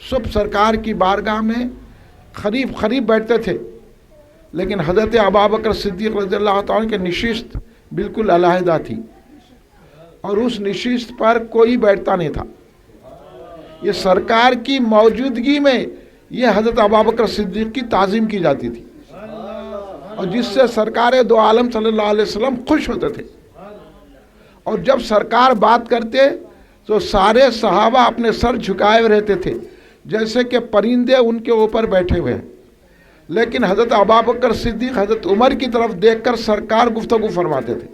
صبح سرکار کی بارگاہ میں قریب بیٹھتے تھے، لیکن حضرت ابوبکر صدیق رضی اللہ تعالیٰ عنہ کی نشست بالکل علیحدہ تھی، اور اس نشست پر کوئی بیٹھتا نہیں تھا۔ یہ سرکار کی موجودگی میں یہ حضرت ابوبکر صدیق کی تعظیم کی جاتی تھی، اور جس سے سرکار دو عالم صلی اللہ علیہ وسلم خوش ہوتے تھے۔ اور جب سرکار بات کرتے تو سارے صحابہ اپنے سر جھکائے رہتے تھے، جیسے کہ پرندے ان کے اوپر بیٹھے ہوئے ہیں، لیکن حضرت ابوبکر صدیق حضرت عمر کی طرف دیکھ کر سرکار گفتگو فرماتے تھے۔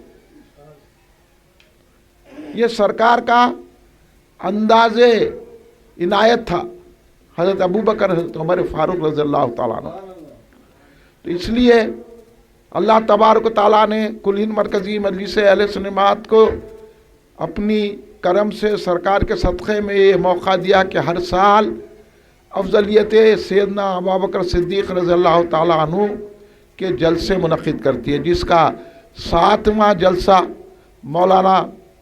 یہ سرکار کا انداز عنایت تھا، حضرت ابوبکر حضرت عمر فاروق رضی اللہ تعالیٰ عنہ۔ تو اس لیے اللہ تبارک و تعالیٰ نے کل ہند مرکزی مجلس اہل سنت کو اپنی کرم سے سرکار کے صدقے میں یہ موقع دیا کہ ہر سال افضلیت سیدنا ابوبکر صدیق رضی اللہ تعالیٰ عنہ کے جلسے منعقد کرتی ہے، جس کا 7واں جلسہ مولانا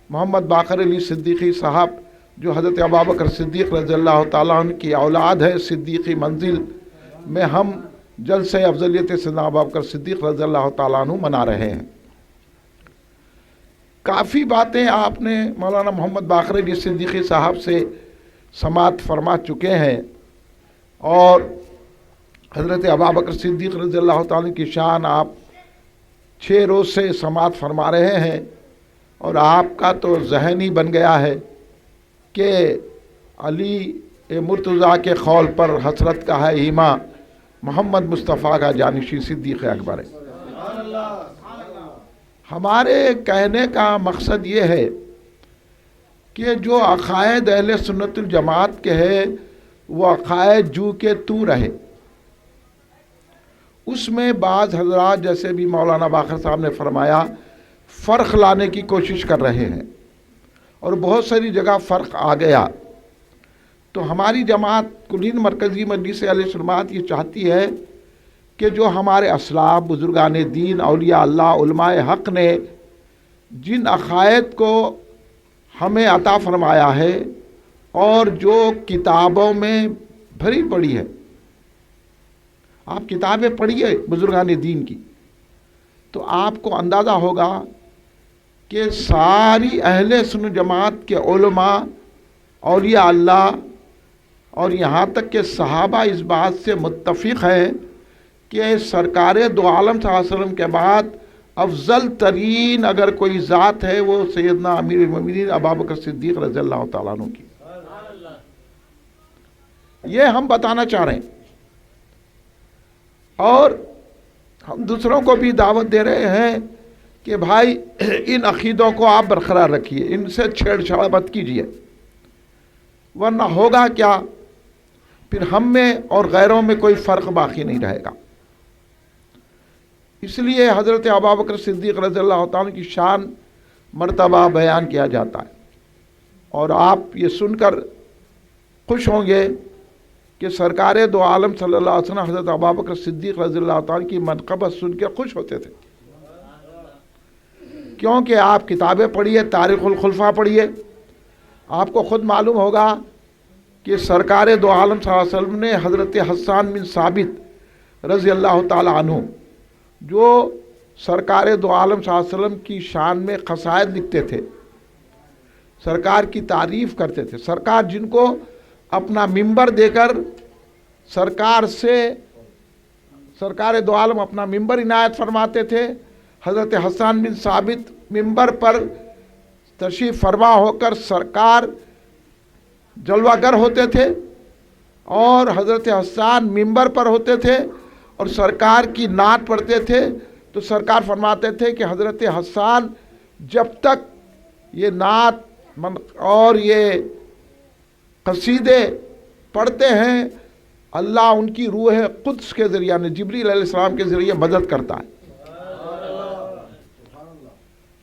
محمد باقر علی صدیقی صاحب، جو حضرت ابوبکر صدیق رضی اللہ تعالیٰ عنہ کی اولاد ہے، صدیقی منزل میں ہم جلسے افضلیت سیدنا ابوبکر صدیق رضی اللہ تعالیٰ عنہ منا رہے ہیں۔ کافی باتیں آپ نے مولانا محمد باقر علی صدیقی صاحب سے سماعت فرما چکے ہیں، اور حضرت ابوبکر صدیق رضی اللہ تعالیٰ کی شان آپ 6 روز سے سماعت فرما رہے ہیں، اور آپ کا تو ذہن ہی بن گیا ہے کہ علی مرتضیٰ کے قول پر حسرت کا ہے ایماں، محمد مصطفیٰ کا جانشین صدیق اکبر ہے۔ ہمارے کہنے کا مقصد یہ ہے کہ جو عقائد اہل سنت الجماعت کے ہے وہ عقائد جو کہ تو رہے۔ اس میں بعض حضرات جیسے بھی مولانا باقر صاحب نے فرمایا فرق لانے کی کوشش کر رہے ہیں، اور بہت ساری جگہ فرق آ گیا۔ تو ہماری جماعت کل ہند مرکزی مجلس اہل سنت یہ چاہتی ہے کہ جو ہمارے اسلاف، بزرگان دین، اولیاء اللہ، علماء حق نے جن عقائد کو ہمیں عطا فرمایا ہے اور جو کتابوں میں بھری پڑی ہے، آپ کتابیں پڑھیے بزرگان دین کی تو آپ کو اندازہ ہوگا کہ ساری اہل سنت جماعت کے علماء، اولیاء اللہ اور یہاں تک کہ صحابہ اس بات سے متفق ہیں کہ سرکار دو عالم صلی اللہ علیہ وسلم کے بعد افضل ترین اگر کوئی ذات ہے وہ سیدنا امیر المومنین ابوبکر صدیق رضی اللہ تعالیٰ عنہ کی۔ یہ ہم بتانا چاہ رہے ہیں، اور ہم دوسروں کو بھی دعوت دے رہے ہیں کہ بھائی ان عقیدوں کو آپ برقرار رکھیے، ان سے چھیڑ چھاڑ مت کیجیے، ورنہ ہوگا کیا، پھر ہم میں اور غیروں میں کوئی فرق باقی نہیں رہے گا۔ اس لیے حضرت ابوبکر صدیق رضی اللہ تعالیٰ کی شان مرتبہ بیان کیا جاتا ہے، اور آپ یہ سن کر خوش ہوں گے کہ سرکار دو عالم صلی اللہ علیہ وسلم حضرت ابوبکر صدیق رضی اللہ تعالیٰ کی منقبت سن کے خوش ہوتے تھے، کیونکہ آپ کتابیں پڑھیے، تاریخ الخلفاء پڑھیے، آپ کو خود معلوم ہوگا کہ سرکار دو عالم صلی اللہ علیہ وسلم نے حضرت حسان بن ثابت رضی اللہ تعالیٰ عنہ، جو سرکار دو عالم صلی اللہ علیہ وسلم کی شان میں قصائد لکھتے تھے، سرکار کی تعریف کرتے تھے، سرکار جن کو اپنا منبر دے کر سرکار دو عالم اپنا منبر عنایت فرماتے تھے، حضرت حسان بن ثابت منبر پر تشریف فرما ہو کر سرکار جلوہ گر ہوتے تھے، اور حضرت حسان منبر پر ہوتے تھے اور سرکار کی نعت پڑھتے تھے، تو سرکار فرماتے تھے کہ حضرت حسان جب تک یہ نعت اور یہ قصیدے پڑھتے ہیں اللہ ان کی روح قدس کے ذریعہ نے جبریل علیہ السلام کے ذریعے مدد کرتا ہے۔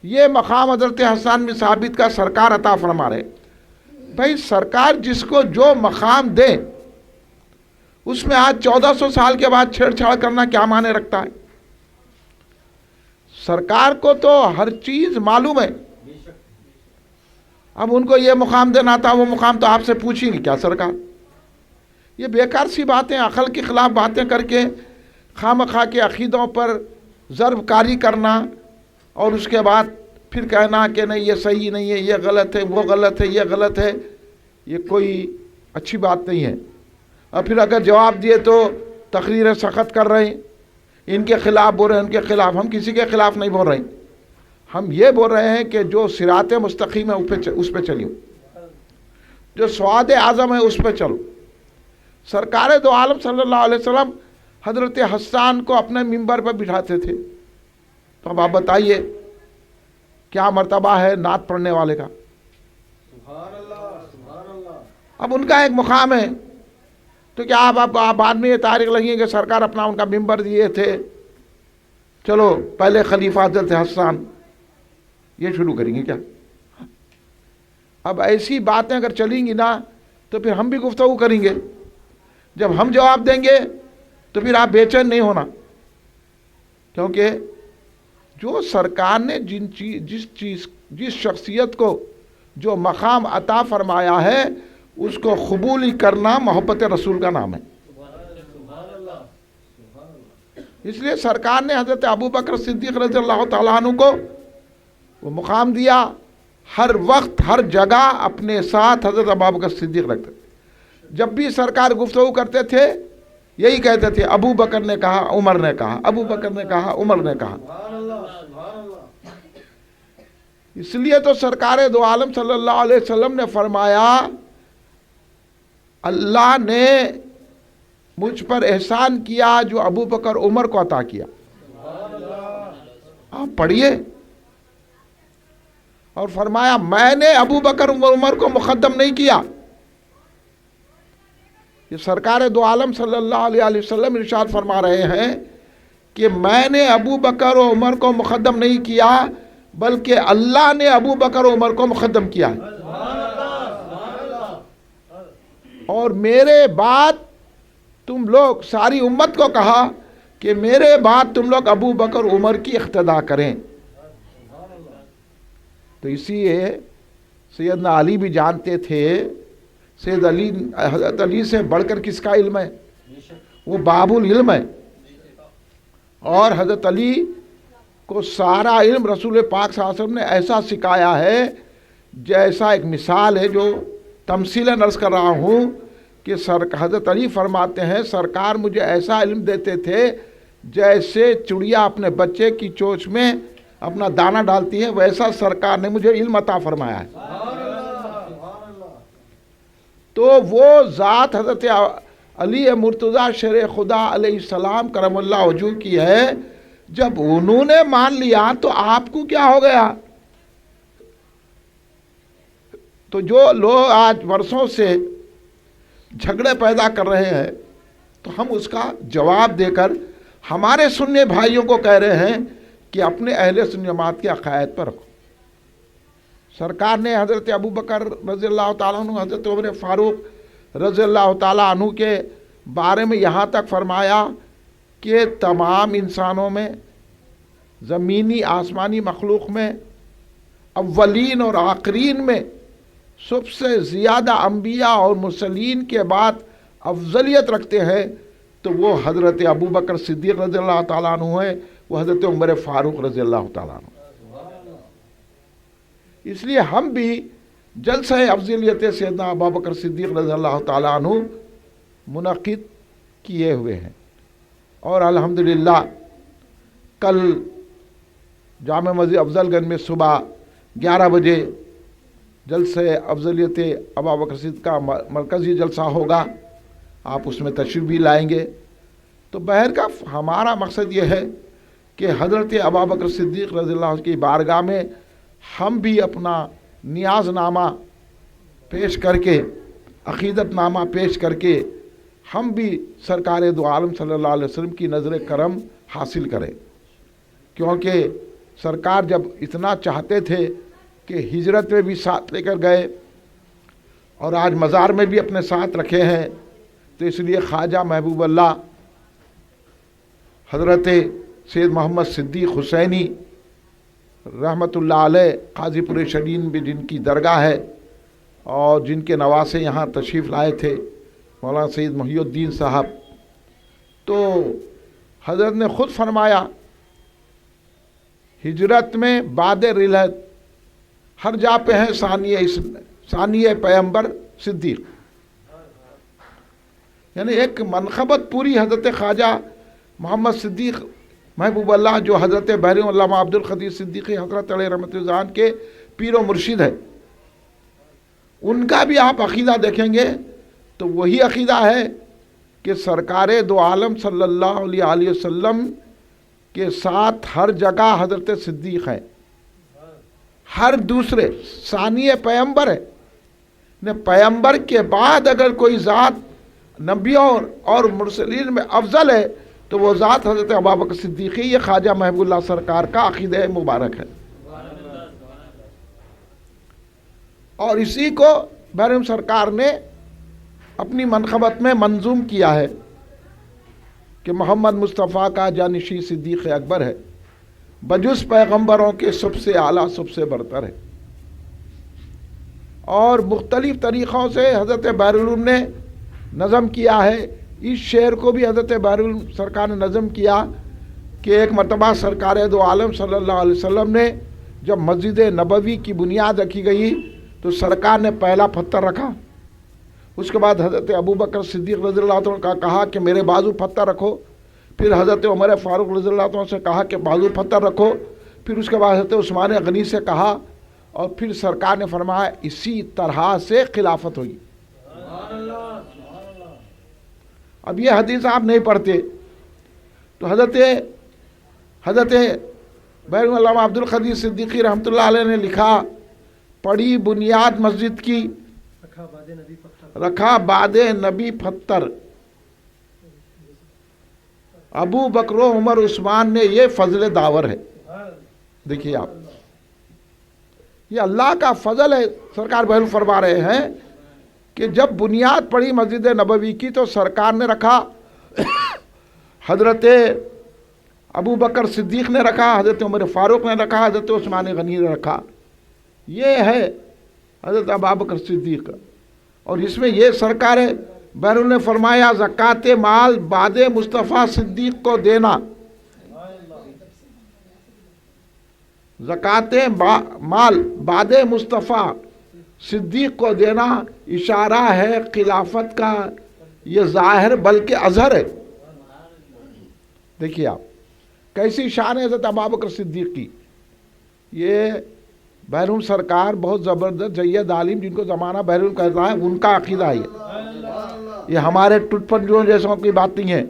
یہ مقام حضرت حسان بن ثابت کا سرکار عطا فرما رہے۔ بھائی سرکار جس کو جو مقام دے اس میں آج 1400 سال کے بعد چھیڑ چھاڑ کرنا کیا معنی رکھتا ہے؟ سرکار کو تو ہر چیز معلوم ہے، اب ان کو یہ مقام دینا تھا وہ مقام تو آپ سے پوچھیں گے کیا سرکار؟ یہ بیکار سی باتیں، عقل کے خلاف باتیں کر کے خواہ کے عقیدوں پر ضرب کاری کرنا اور اس کے بعد پھر کہنا کہ نہیں یہ صحیح نہیں ہے، یہ غلط ہے، وہ غلط ہے، یہ غلط ہے، یہ کوئی اچھی بات نہیں ہے۔ اور پھر اگر جواب دیے تو تقریر سخت کر رہے ہیں، ان کے خلاف بول رہے ہیں، ان کے خلاف۔ ہم کسی کے خلاف نہیں بول رہے ہیں، ہم یہ بول رہے ہیں کہ جو صراط مستقیم ہے اس پہ چلیو، جو سواد اعظم ہے اس پہ چلو۔ سرکار دو عالم صلی اللہ علیہ وسلم حضرت حسان کو اپنے ممبر پر بٹھاتے تھے، تو اب آپ بتائیے کیا مرتبہ ہے نعت پڑھنے والے کا؟ سبحان اللہ، سبحان اللہ۔ اب ان کا ایک مقام ہے، تو کیا آپ بعد میں یہ تاریخ لگیں کہ سرکار اپنا ان کا ممبر دیے تھے، چلو پہلے خلیفہ حضرت حسان، یہ شروع کریں گے کیا؟ اب ایسی باتیں اگر چلیں گی نا تو پھر ہم بھی گفتگو کریں گے، جب ہم جواب دیں گے تو پھر آپ بے چین نہیں ہونا، کیونکہ جو سرکار نے جس شخصیت کو جو مقام عطا فرمایا ہے اس کو قبول کرنا محبت رسول کا نام ہے۔ اس لیے سرکار نے حضرت ابوبکر صدیق رضی اللہ تعالیٰ عنہ کو وہ مقام دیا، ہر وقت ہر جگہ اپنے ساتھ حضرت ابوبکر صدیق رکھتے تھے۔ جب بھی سرکار گفتگو کرتے تھے یہی کہتے تھے، ابو بکر نے کہا، عمر نے کہا، ابو بکر نے کہا، عمر نے کہا۔ اس لیے تو سرکار دو عالم صلی اللہ علیہ وسلم نے فرمایا، اللہ نے مجھ پر احسان کیا جو ابو بکر عمر کو عطا کیا۔ آپ پڑھیے، اور فرمایا میں نے ابو بکر عمر کو مقدم نہیں کیا۔ یہ سرکار دو عالم صلی اللہ علیہ وسلم ارشاد فرما رہے ہیں کہ میں نے ابو بکر و عمر کو مقدم نہیں کیا، بلکہ اللہ نے ابو بکر و عمر کو مقدم کیا ہے، اور میرے بعد تم لوگ ساری امت کو کہا کہ میرے بعد تم لوگ ابو بکر عمر کی اقتداء کریں۔ تو اسی لیے سیدنا علی بھی جانتے تھے، سید علی حضرت علی سے بڑھ کر کس کا علم ہے؟ وہ باب العلم ہے، اور حضرت علی کو سارا علم رسول پاک صلی اللہ علیہ وسلم نے ایسا سکھایا ہے، جیسا ایک مثال ہے جو تمثیلاً عرض کر رہا ہوں کہ حضرت علی فرماتے ہیں سرکار مجھے ایسا علم دیتے تھے جیسے چڑیا اپنے بچے کی چونچ میں اپنا دانہ ڈالتی ہے، ویسا سرکار نے مجھے علم عطا فرمایا ہے۔ تو وہ ذات حضرت علی مرتضیٰ شیر خدا علیہ السلام کرم اللہ وجہہ کی ہے، جب انہوں نے مان لیا تو آپ کو کیا ہو گیا؟ تو جو لوگ آج برسوں سے جھگڑے پیدا کر رہے ہیں، تو ہم اس کا جواب دے کر ہمارے سنی بھائیوں کو کہہ رہے ہیں کہ اپنے اہل سنت جماعت کے عقائد پر رکھو۔ سرکار نے حضرت ابو بکر رضی اللہ تعالیٰ عنہ، حضرت عمر فاروق رضی اللہ تعالیٰ عنہ کے بارے میں یہاں تک فرمایا کہ تمام انسانوں میں، زمینی آسمانی مخلوق میں، اولین اور آخرین میں سب سے زیادہ انبیاء اور مرسلین کے بعد افضلیت رکھتے ہیں تو وہ حضرت ابو بکر صدیق رضی اللہ تعالیٰ عنہ ہے، وہ حضرت عمر فاروق رضی اللہ تعالیٰ عنہ۔ اس لیے ہم بھی جلسہ افضلیت سیدنا ابو بکر صدیق رضی اللہ تعالیٰ عنہ منعقد کیے ہوئے ہیں، اور الحمدللہ کل جامع مسجد افضل گنج میں صبح 11 بجے جلسہ افضلیت ابو بکر صدیق کا مرکزی جلسہ ہوگا، آپ اس میں تشریف بھی لائیں گے۔ تو بہرکیف ہمارا مقصد یہ ہے کہ حضرت ابو بکر صدیق رضی اللہ عنہ کی بارگاہ میں ہم بھی اپنا نیاز نامہ پیش کر کے، عقیدت نامہ پیش کر کے ہم بھی سرکار دو عالم صلی اللہ علیہ وسلم کی نظر کرم حاصل کریں، کیونکہ سرکار جب اتنا چاہتے تھے کہ ہجرت میں بھی ساتھ لے کر گئے اور آج مزار میں بھی اپنے ساتھ رکھے ہیں، تو اس لیے خواجہ محبوب اللہ حضرت سید محمد صدیق حسینی رحمۃ اللہ علیہ قاضی پور شرین بھی جن کی درگاہ ہے اور جن کے نواسے یہاں تشریف لائے تھے، مولانا سید محی الدین صاحب، تو حضرت نے خود فرمایا ہجرت میں بعد رحلت ہر جا پہ ہیں ثانیہ پیغمبر صدیق، یعنی ایک منقبت پوری حضرت خواجہ محمد صدیق محبوب اللہ جو حضرت بحری علامہ عبد القدیر صدیقی حضرت علیہ رحمۃ اللہ کے پیر و مرشد ہے، ان کا بھی آپ عقیدہ دیکھیں گے تو وہی عقیدہ ہے کہ سرکار دو عالم صلی اللہ علیہ وسلم کے ساتھ ہر جگہ حضرت صدیق ہیں، ہر دوسرے ثانیہ پیغمبر ہے، پیغمبر کے بعد اگر کوئی ذات نبیوں اور مرسلین میں افضل ہے تو وہ ذات حضرت ابوبکر صدیقی، یہ خواجہ محبوب اللہ سرکار کا عقیدہ مبارک ہے۔ اور اسی کو بحرم سرکار نے اپنی منقبت میں منظوم کیا ہے کہ محمد مصطفیٰ کا جانشین صدیق اکبر ہے، بجز پیغمبروں کے سب سے اعلیٰ سب سے برتر ہے۔ اور مختلف طریقوں سے حضرت بحرالعلوم نے نظم کیا ہے، اس شعر کو بھی حضرت بحرالعلوم سرکار نے نظم کیا کہ ایک مرتبہ سرکار دو عالم صلی اللہ علیہ وسلم نے جب مسجد نبوی کی بنیاد رکھی گئی تو سرکار نے پہلا پتھر رکھا، اس کے بعد حضرت ابوبکر صدیق رضی اللہ عنہ کا کہا کہ میرے بازو پتھر رکھو، پھر حضرت عمر فاروق رضی اللہ عنہ سے کہا کہ بازو پتھر رکھو، پھر اس کے بعد حضرت عثمان غنی سے کہا، اور پھر سرکار نے فرمایا اسی طرح سے خلافت ہوگی۔ اب یہ حدیث آپ نہیں پڑھتے تو حضرت بحری علامہ عبد القدیر صدیقی رحمۃ اللہ علیہ نے لکھا، پڑی بنیاد مسجد کی رکھا بعد نبی پتھر، ابو بکر و عمر عثمان نے یہ فضل داور ہے۔ دیکھیے آپ، یہ اللہ کا فضل ہے۔ سرکار بحر فرما رہے ہیں کہ جب بنیاد پڑی مسجد نبوی کی تو سرکار نے رکھا، حضرت ابو بکر صدیق نے رکھا، حضرت عمر فاروق نے رکھا، حضرت عثمان غنی نے رکھا، یہ ہے حضرت ابوبکر صدیق۔ اور اس میں یہ سرکار بحر نے فرمایا زکوٰۃ مال بعد مصطفیٰ صدیق کو دینا، زکوٰۃ مال بعد مصطفیٰ صدیق کو دینا اشارہ ہے خلافت کا، یہ ظاہر بلکہ اظہر ہے۔ دیکھیے آپ کیسی شان ہے حضرت ابوبکر صدیق کی۔ یہ بحرم سرکار بہت زبردست جید عالم جن کو زمانہ بحرم کہتا ہے، ان کا عقیدہ ہے یہ ہمارے ٹوٹ پنجوں جیسوں کی بات نہیں ہے،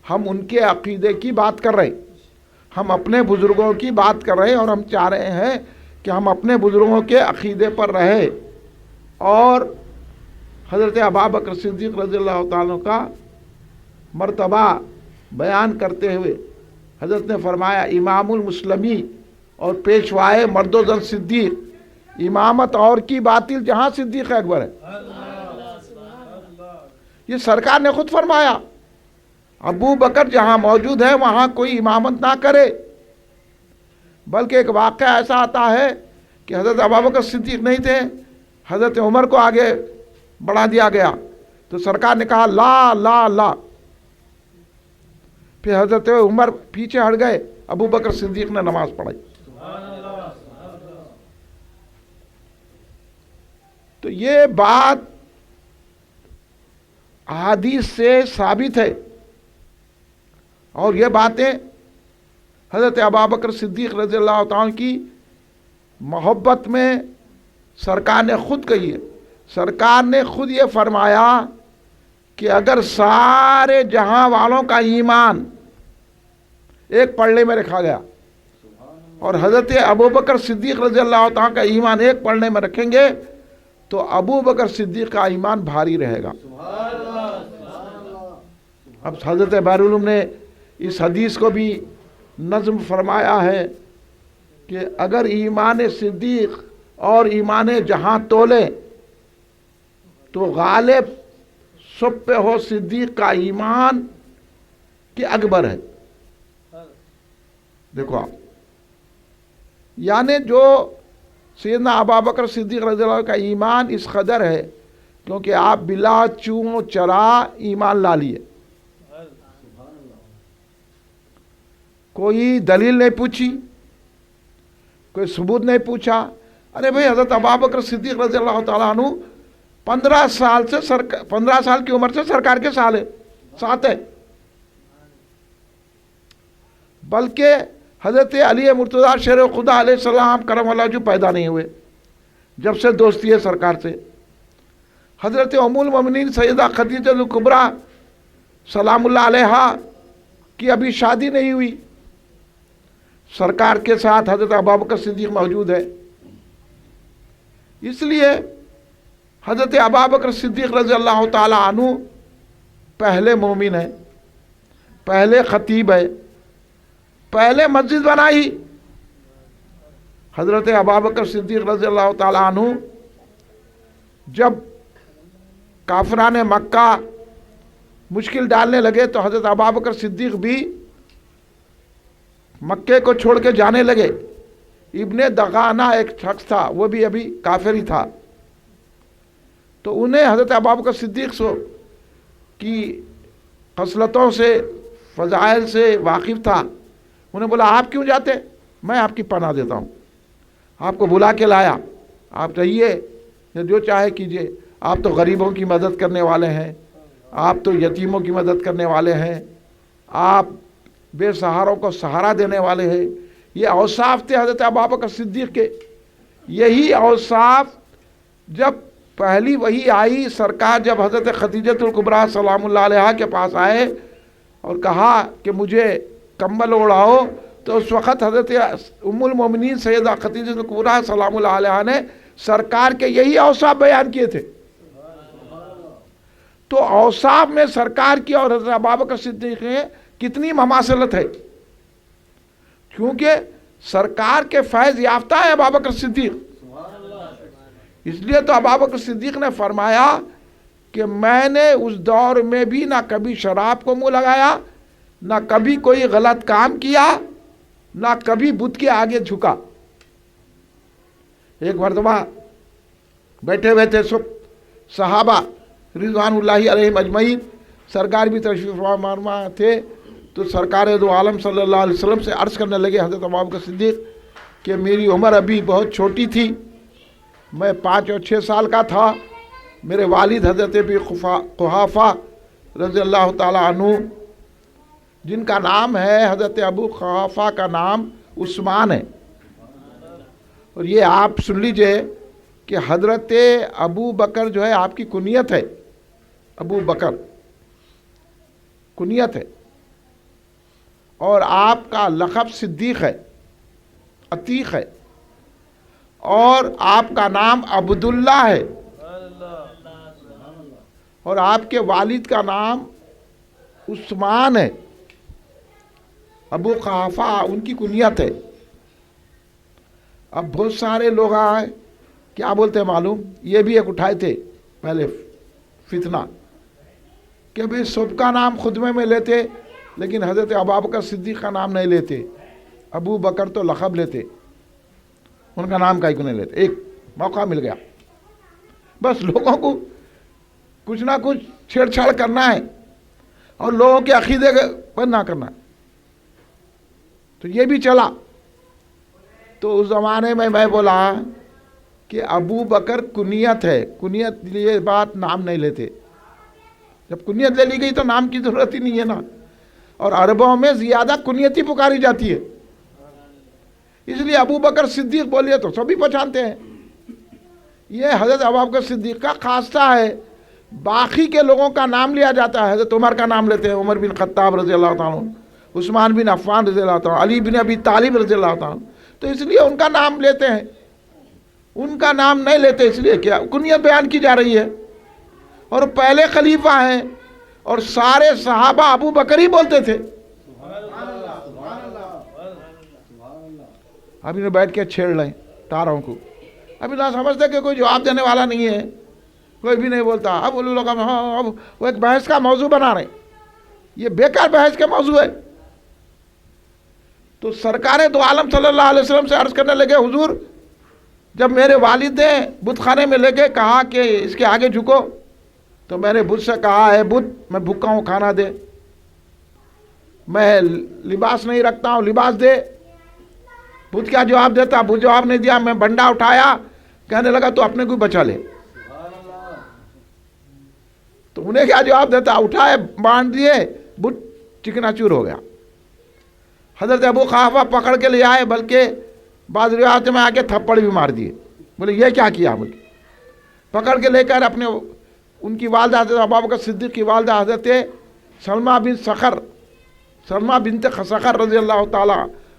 ہم ان کے عقیدے کی بات کر رہے ہیں، ہم اپنے بزرگوں کی بات کر رہے ہیں، اور ہم چاہ رہے ہیں کہ ہم اپنے بزرگوں کے عقیدے پر رہے۔ اور حضرت ابوبکر صدیق رضی اللہ تعالیٰ کا مرتبہ بیان کرتے ہوئے حضرت نے فرمایا امام المسلمی اور پیشوائے مرد و زن صدیق، امامت اور کی باطل جہاں صدیق اکبر ہے۔ یہ سرکار نے خود فرمایا ابو بکر جہاں موجود ہے وہاں کوئی امامت نہ کرے، بلکہ ایک واقعہ ایسا آتا ہے کہ حضرت ابوبکر صدیق نہیں تھے، حضرت عمر کو آگے بڑھا دیا گیا تو سرکار نے کہا لا لا لا، پھر حضرت عمر پیچھے ہٹ گئے، ابو بکر صدیق نے نماز پڑھائی۔ تو یہ بات احادیث سے ثابت ہے، اور یہ باتیں حضرت ابوبکر صدیق رضی اللہ تعالیٰ کی محبت میں سرکار نے خود کہی ہے۔ سرکار نے خود یہ فرمایا کہ اگر سارے جہاں والوں کا ایمان ایک پلڑے میں رکھا گیا اور حضرت ابوبکر صدیق رضی اللہ تعالیٰ کا ایمان ایک پلڑے میں رکھیں گے تو ابوبکر صدیق کا ایمان بھاری رہے گا۔ اب حضرت بحرالعلوم نے اس حدیث کو بھی نظم فرمایا ہے کہ اگر ایمان صدیق اور ایمان جہاں تولے تو غالب سب پہ ہو صدیق کا ایمان کہ اکبر ہے۔ دیکھو آپ، یعنی جو سیدنا ابوبکر صدیق رضی اللہ عنہ کا ایمان اس قدر ہے کیونکہ آپ بلا چوں چرا ایمان لا لیے. کوئی دلیل نہیں پوچھی, کوئی ثبوت نہیں پوچھا. ارے بھئی حضرت ابوبکر صدیق رضی اللہ تعالیٰ عنہ 15 سال کی عمر سے سرکار کے ساتھ ہے. بلکہ حضرت علی مرتضیٰ شیر خدا علیہ السلام کرم اللہ جو پیدا نہیں ہوئے جب سے دوستی ہے سرکار سے. حضرت ام المؤمنین سیدہ خدیجہ الکبریٰ سلام اللہ علیہا کی ابھی شادی نہیں ہوئی, سرکار کے ساتھ حضرت ابوبکر صدیق موجود ہے. اس لیے حضرت ابوبکر صدیق رضی اللہ تعالی عنہ پہلے مومن ہے, پہلے خطیب ہے, پہلے مسجد بنائی. حضرت ابوبکر صدیق رضی اللہ تعالی عنہ جب کافران مکہ مشکل ڈالنے لگے تو حضرت ابوبکر صدیق بھی مکے کو چھوڑ کے جانے لگے. ابن دغانہ ایک شخص تھا, وہ بھی ابھی کافر ہی تھا, تو انہیں حضرت ابوبکر صدیق کی خصلتوں سے فضائل سے واقف تھا. انہیں بولا آپ کیوں جاتے, میں آپ کی پناہ دیتا ہوں, آپ کو بلا کے لایا, آپ رہیے جو چاہے کیجئے. آپ تو غریبوں کی مدد کرنے والے ہیں, آپ تو یتیموں کی مدد کرنے والے ہیں, آپ بے سہاروں کو سہارا دینے والے ہیں. یہ اوصاف تھے حضرت ابوبکر صدیق کے. یہی اوصاف جب پہلی وحی آئی, سرکار جب حضرت خدیجہ الکبریٰ سلام اللہ علیہا کے پاس آئے اور کہا کہ مجھے کمبل اوڑھاؤ, تو اس وقت حضرت ام المومنین سیدہ خدیجہ الکبریٰ سلام اللہ علیہا نے سرکار کے یہی اوصاف بیان کیے تھے. تو اوصاف میں سرکار کی اور حضرت ابوبکر صدیق کی کتنی مماثلت ہے, کیونکہ سرکار کے فیض یافتہ ہے ابوبکر صدیق. اس لیے تو ابوبکر صدیق نے فرمایا کہ میں نے اس دور میں بھی نہ کبھی شراب کو منہ لگایا, نہ کبھی کوئی غلط کام کیا, نہ کبھی بت کے آگے جھکا. ایک مرتبہ بیٹھے ہوئے تھے سب صحابہ رضوان اللہ علیہم اجمعین, سرکار بھی تشریف فرما تھے, تو سرکار دو عالم صلی اللہ علیہ وسلم سے عرض کرنے لگے حضرت ابوبکر صدیق کہ میری عمر ابھی بہت چھوٹی تھی, میں 5 اور 6 سال کا تھا. میرے والد حضرت ابی قحافہ رضی اللہ تعالی عنہ, جن کا نام ہے حضرت ابو قحافہ کا نام عثمان ہے, اور یہ آپ سن لیجئے کہ حضرت ابو بکر جو ہے آپ کی کنیت ہے, ابو بکر کنیت ہے, اور آپ کا لقب صدیق ہے, عتیق ہے, اور آپ کا نام عبداللہ ہے, اور آپ کے والد کا نام عثمان ہے. ابو قحافہ ان کی کنیت ہے. اب بہت سارے لوگ آئے, کیا بولتے ہیں معلوم, یہ بھی ایک اٹھائے تھے پہلے فتنہ کہ بھئی سب کا نام خطبے میں لیتے لیکن حضرت ابوبکر صدیق کا نام نہیں لیتے, ابو بکر تو لقب لیتے, ان کا نام کہیں کو نہیں لیتے. ایک موقع مل گیا, بس لوگوں کو کچھ نہ کچھ چھیڑ چھاڑ کرنا ہے اور لوگوں کے عقیدے پر نہ کرنا ہے, تو یہ بھی چلا. تو اس زمانے میں بولا کہ ابو بکر کنیت ہے, کنیت یہ بات نام نہیں لیتے. جب کنیت لے لی گئی تو نام کی ضرورت ہی نہیں ہے نا, اور عربوں میں زیادہ کنیت ہی پکاری جاتی ہے, اس لیے ابو بکر صدیق بولیے تو سبھی پہچانتے ہیں. یہ حضرت ابوبکر صدیق کا خاصہ ہے. باقی کے لوگوں کا نام لیا جاتا ہے, حضرت عمر کا نام لیتے ہیں, عمر بن خطاب رضی اللہ تعالیٰ عنہ, عثمان بن عفان رضی اللہ تعالیٰ, علی بن ابی طالب رضی اللہ تعالیٰ, تو اس لیے ان کا نام لیتے ہیں. ان کا نام نہیں لیتے اس لیے کیا کنیت بیان کی جا رہی ہے. اور پہلے خلیفہ ہیں اور سارے صحابہ ابو بکر ہی بولتے تھے. اب انہیں بیٹھ کے چھیڑ لیں تاروں کو, ابھی نہ سمجھتے کہ کوئی جواب دینے والا نہیں ہے, کوئی بھی نہیں بولتا. اب ان لوگ اب وہ ایک بحث کا موضوع بنا رہے ہیں, یہ بیکار بحث کا موضوع ہے. تو سرکار دو عالم صلی اللہ علیہ وسلم سے عرض کرنے لگے, حضور جب میرے والد نے بت خانے میں لے کے کہا کہ اس کے آگے جھکو، تو میں نے بت سے کہا ہے بت میں بھوکا ہوں کھانا دے، میں لباس نہیں رکھتا ہوں لباس دے۔ بت کیا جواب دیتا؟ بت جواب نہیں دیا، میں بنڈا اٹھایا، کہنے لگا تو اپنے کو بچا لے۔ تو انہیں کیا جواب دیتا؟ اٹھائے باندھ دیے، بت چکنا چور ہو گیا۔ حضرت ابو قحافہ پکڑ کے لے آئے، بلکہ بعض روایت میں آ کے تھپڑ بھی مار دیے، بولے یہ کیا کیا؟ بولے پکڑ کے لے کر اپنے ان کی والدہ حضرت ابوبکر صدیق کی والدہ حضرت سلمہ بنت صخر رضی اللہ تعالی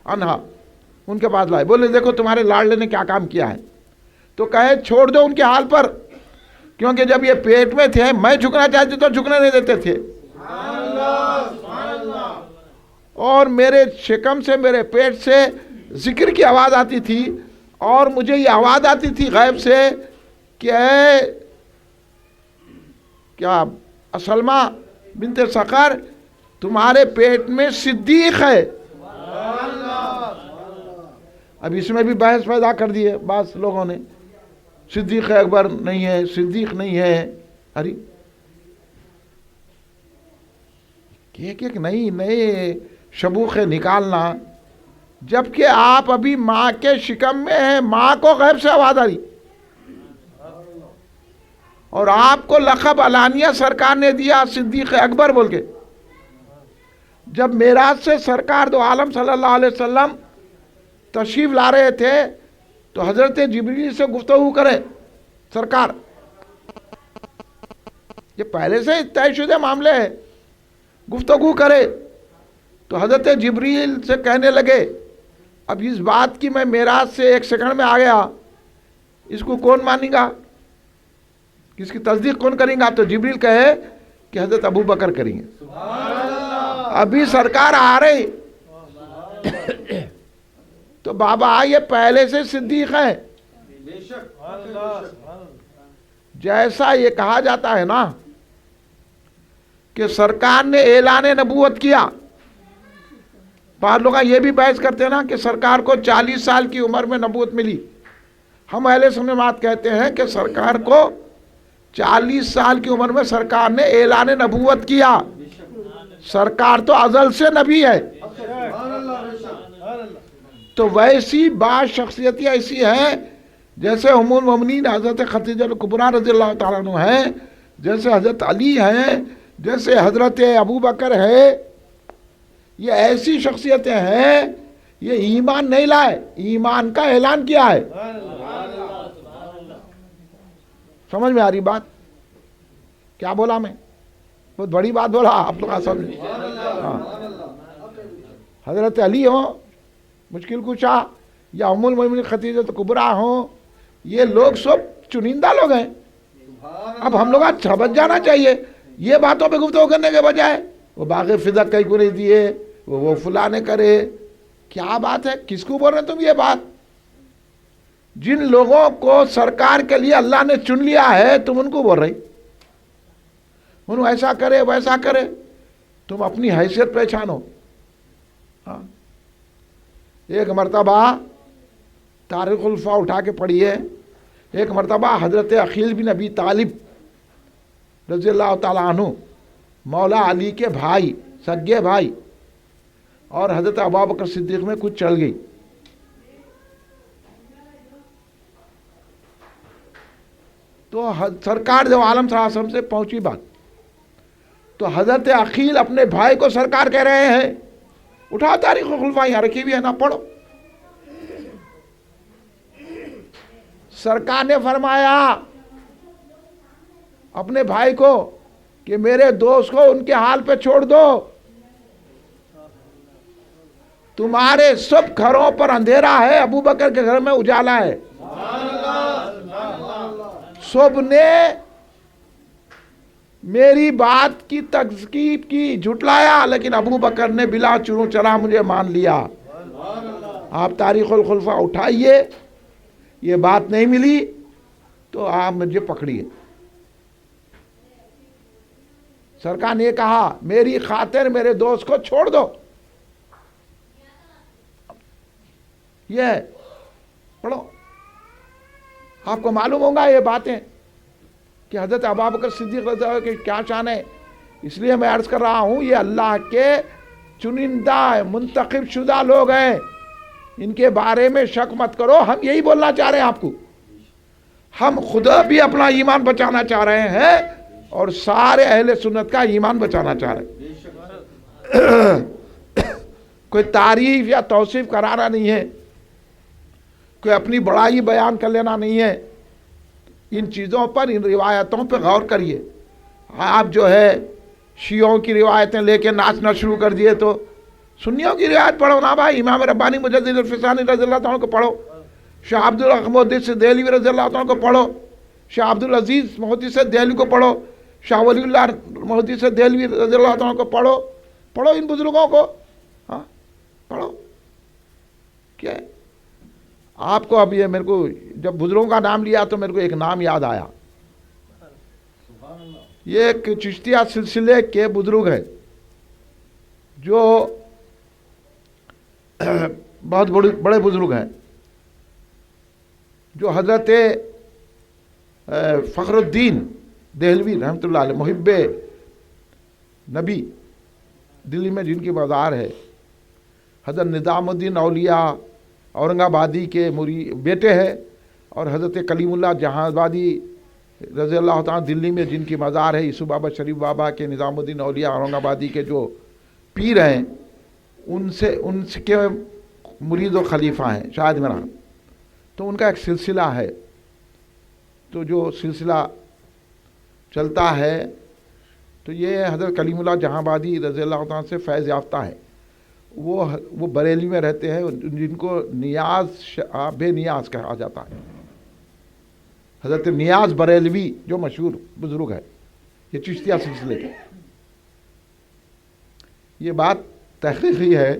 عنہا ان کے پاس لائے، بولے دیکھو تمہارے لاڈلے نے کیا کام کیا ہے۔ تو کہے چھوڑ دو ان کے حال پر، کیونکہ جب یہ پیٹ میں تھے میں جھکنا چاہتے تو جھکنے نہیں دیتے تھے، اور میرے شکم سے میرے پیٹ سے ذکر کی آواز آتی تھی، اور مجھے یہ آواز آتی تھی غیب سے کہ اے کیا سلمہ بنت صخر تمہارے پیٹ میں صدیق ہے۔ اب اس میں بھی بحث پیدا کر دی ہے بعض لوگوں نے، صدیق اکبر نہیں ہے، صدیق نہیں ہے، ارے ایک نئے شبوخے نکالنا، جبکہ آپ ابھی ماں کے شکم میں ہیں، ماں کو غیب سے آواز آ رہی، اور آپ کو لقب علانیہ سرکار نے دیا صدیق اکبر بول کے۔ جب معراج سے سرکار دو عالم صلی اللہ علیہ وسلم تشریف لا رہے تھے تو حضرت جبریل سے گفتگو کرے سرکار، یہ پہلے سے طے شدہ معاملے ہے، گفتگو کرے تو حضرت جبریل سے کہنے لگے اب اس بات کی میں معراج سے 1 سیکنڈ میں آ گیا، اس کو کون مانے گا، اس کی تصدیق کون کریں گا؟ تو جبریل کہے کہ حضرت ابو بکر کریں گے، ابھی سرکار آ رہے تو بابا یہ پہلے سے صدیق ہے۔ جیسا یہ کہا جاتا ہے نا کہ سرکار نے اعلان نبوت کیا، بعض لوگ یہ بھی بحث کرتے ہیں نا کہ سرکار کو 40 سال کی عمر میں نبوت ملی، ہم اہل سنت بات کہتے ہیں کہ سرکار کو 40 سال کی عمر میں سرکار نے اعلان نبوت کیا، سرکار تو ازل سے نبی ہے۔ تو ویسی بعض شخصیتیں ایسی ہیں جیسے ام المومنین حضرت خدیجہ کبریٰ رضی اللہ تعالیٰ عنہ ہیں، جیسے حضرت علی ہیں، جیسے حضرت ابو بکر ہے، یہ ایسی شخصیتیں ہیں، یہ ایمان نہیں لائے، ایمان کا اعلان کیا ہے۔ سمجھ میں آ رہی بات؟ کیا بولا میں؟ بہت بڑی بات بولا آپ لوگ سمجھ۔ حضرت علی ہوں مشکل کشا یا ام المومنین خدیجہ کبریٰ ہوں، یہ لوگ سب چنندہ لوگ ہیں۔ اب ہم لوگ آج سمجھ جانا چاہیے، یہ باتوں پہ گفتگو کرنے کے بجائے وہ باغ فضا کئی کو نہیں دیے، وہ فلاں نے کرے، کیا بات ہے؟ کس کو بول رہے تم یہ بات؟ جن لوگوں کو سرکار کے لیے اللہ نے چن لیا ہے تم ان کو بول رہی، انہوں ایسا کرے ویسا کرے، تم اپنی حیثیت پہچانو۔ ہاں ایک مرتبہ تاریخ الفا اٹھا کے پڑھیے، ایک مرتبہ حضرت عقیل بن ابی طالب رضی اللہ تعالیٰ عنہ مولا علی کے بھائی، سگے بھائی، اور حضرت ابوبکر صدیق میں کچھ چل گئی، تو سرکار جو عالم صلی اللہ علیہ وسلم سے پہنچی بات، تو حضرت عقیل اپنے بھائی کو سرکار کہہ رہے ہیں، اٹھا تاریخ الخلفاء یہاں رکھی بھی ہے نا، پڑھو۔ سرکار نے فرمایا اپنے بھائی کو کہ میرے دوست کو ان کے حال پہ چھوڑ دو، تمہارے سب گھروں پر اندھیرا ہے، ابو بکر کے گھر میں اجالا ہے۔ سب نے میری بات کی تکذیب کی، جھٹلایا، لیکن ابو بکر نے بلا چرو چرا مجھے مان لیا۔ آپ تاریخ الخلفاء اٹھائیے، یہ بات نہیں ملی تو آپ مجھے پکڑیے۔ سرکار نے کہا میری خاطر میرے دوست کو چھوڑ دو، یہ پڑھو۔ آپ کو معلوم ہوگا یہ باتیں کہ حضرت ابوبکر صدیق رضی اللہ عنہ کی کیا شان ہے. اس لیے میں عرض کر رہا ہوں یہ اللہ کے چنندہ منتخب شدہ لوگ ہیں، ان کے بارے میں شک مت کرو. ہم یہی بولنا چاہ رہے ہیں آپ کو. ہم خدا بھی اپنا ایمان بچانا چاہ رہے ہیں اور سارے اہل سنت کا ایمان بچانا چاہ رہے ہیں. کوئی تعریف یا توصیف کرانا نہیں ہے، کوئی اپنی بڑائی بیان کر لینا نہیں ہے. ان چیزوں پر، ان روایتوں پہ غور کریے. آپ جو ہے شیعوں کی روایتیں لے کے ناچنا شروع کر دیے تو سنیوں کی روایت پڑھو نا بھائی. امام ربانی مجدد الفسانی رضی اللہ عنہ کو پڑھو، شاہ عبد الحق محدث دہلوی رضی اللہ عنہ کو پڑھو، شاہ عبد العزیز محدث دہلوی کو پڑھو، شاہ ولی اللہ محدث دہلوی رضی اللہ عنہ کو پڑھو. پڑھو ان بزرگوں کو، ہاں پڑھو. کیا ہے آپ کو؟ اب یہ میرے کو جب بزرگوں کا نام لیا تو میرے کو ایک نام یاد آیا. یہ ایک چشتیہ سلسلے کے بزرگ ہیں جو بہت بڑے بزرگ ہیں، جو حضرت فخر الدین دہلوی رحمۃ اللہ علیہ محب نبی دلی میں جن کی مزار ہے، حضرت نظام الدین اولیاء اورنگ آبادی کے بیٹے ہیں، اور حضرت کلیم اللہ جہاں آبادی رضی اللہ تعالیٰ دلی میں جن کی مزار ہے، یوسف بابا شریف بابا کے نظام الدین اولیاء اورنگ آبادی کے جو پیر ہیں، ان کے مرید و خلیفہ ہیں شاید میرا. تو ان کا ایک سلسلہ ہے، تو جو سلسلہ چلتا ہے تو یہ حضرت کلیم اللہ جہاں آبادی رضی اللہ تعالیٰ سے فیض یافتہ ہے. وہ بریلی میں رہتے ہیں، جن کو بے نیاز کہا جاتا ہے. حضرت نیاز بریلوی جو مشہور بزرگ ہے، یہ چشتیہ سلسلے کے. یہ بات تحقیقی ہے،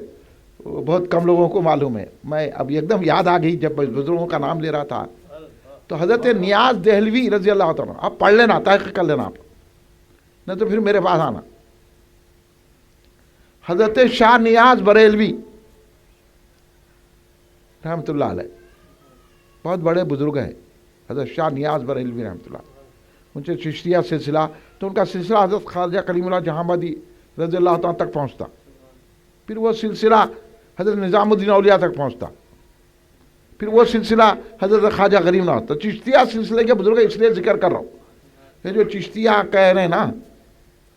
بہت کم لوگوں کو معلوم ہے. میں اب ایک دم یاد آ گئی جب بزرگوں کا نام لے رہا تھا. تو حضرت نیاز دہلوی رضی اللہ تعالیٰ، آپ پڑھ لینا، تحقیق کر لینا آپ، نہیں تو پھر میرے پاس آنا. حضرت شاہ نیاز بریلوی رحمۃ اللہ علیہ بہت بڑے بزرگ ہیں. حضرت شاہ نیاز بریلوی رحمۃ اللہ، ان سے چشتیہ سلسلہ، تو ان کا سلسلہ حضرت خواجہ کلیم اللہ جہاں آبادی رضی اللہ تعالیٰ تک پہنچتا، پھر وہ سلسلہ حضرت نظام الدین اولیاء تک پہنچتا، پھر وہ سلسلہ حضرت خواجہ غریب نواز. تو چشتیہ سلسلے کے بزرگ اس لیے ذکر کر رہا ہوں. یہ جو چشتیہ کہہ رہے ہیں نا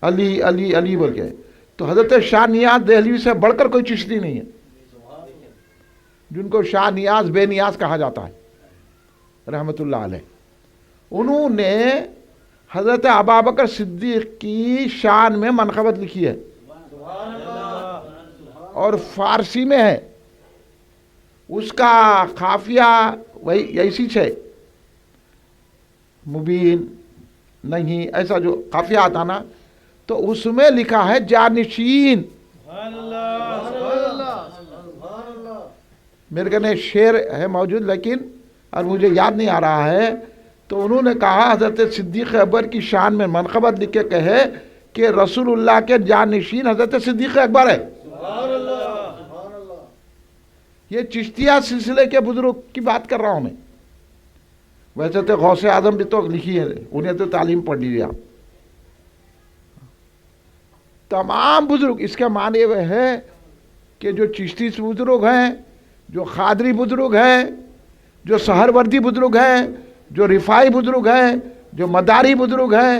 علی علی علی بول کے، تو حضرت شاہ نیاز دہلوی سے بڑھ کر کوئی چشتی نہیں ہے، جن کو شاہ نیاز بے نیاز کہا جاتا ہے رحمۃ اللہ علیہ. انہوں نے حضرت ابوبکر صدیق کی شان میں منقبت لکھی ہے، اور فارسی میں ہے. اس کا قافیہ وہی ایسی ہے، مبین نہیں ایسا جو قافیہ آتا نا، تو اس میں لکھا ہے جانشین. میرے کہنے شعر ہے موجود لیکن اور مجھے یاد نہیں آ رہا ہے. تو انہوں نے کہا حضرت صدیق اکبر کی شان میں منقبت لکھ کے کہے کہ رسول اللہ کے جانشین حضرت صدیق اکبر ہے. یہ چشتیہ سلسلے کے بزرگ کی بات کر رہا ہوں میں. ویسے تو غوث اعظم بھی تو لکھی ہے، انہیں تو تعلیم پڑھ لیجیے آپ. تمام بزرگ اس کے معنی وہ ہے کہ جو چشتی بزرگ ہیں، جو قادری بزرگ ہیں، جو سہروردی بزرگ ہیں، جو رفاعی بزرگ ہیں، جو مداری بزرگ ہیں،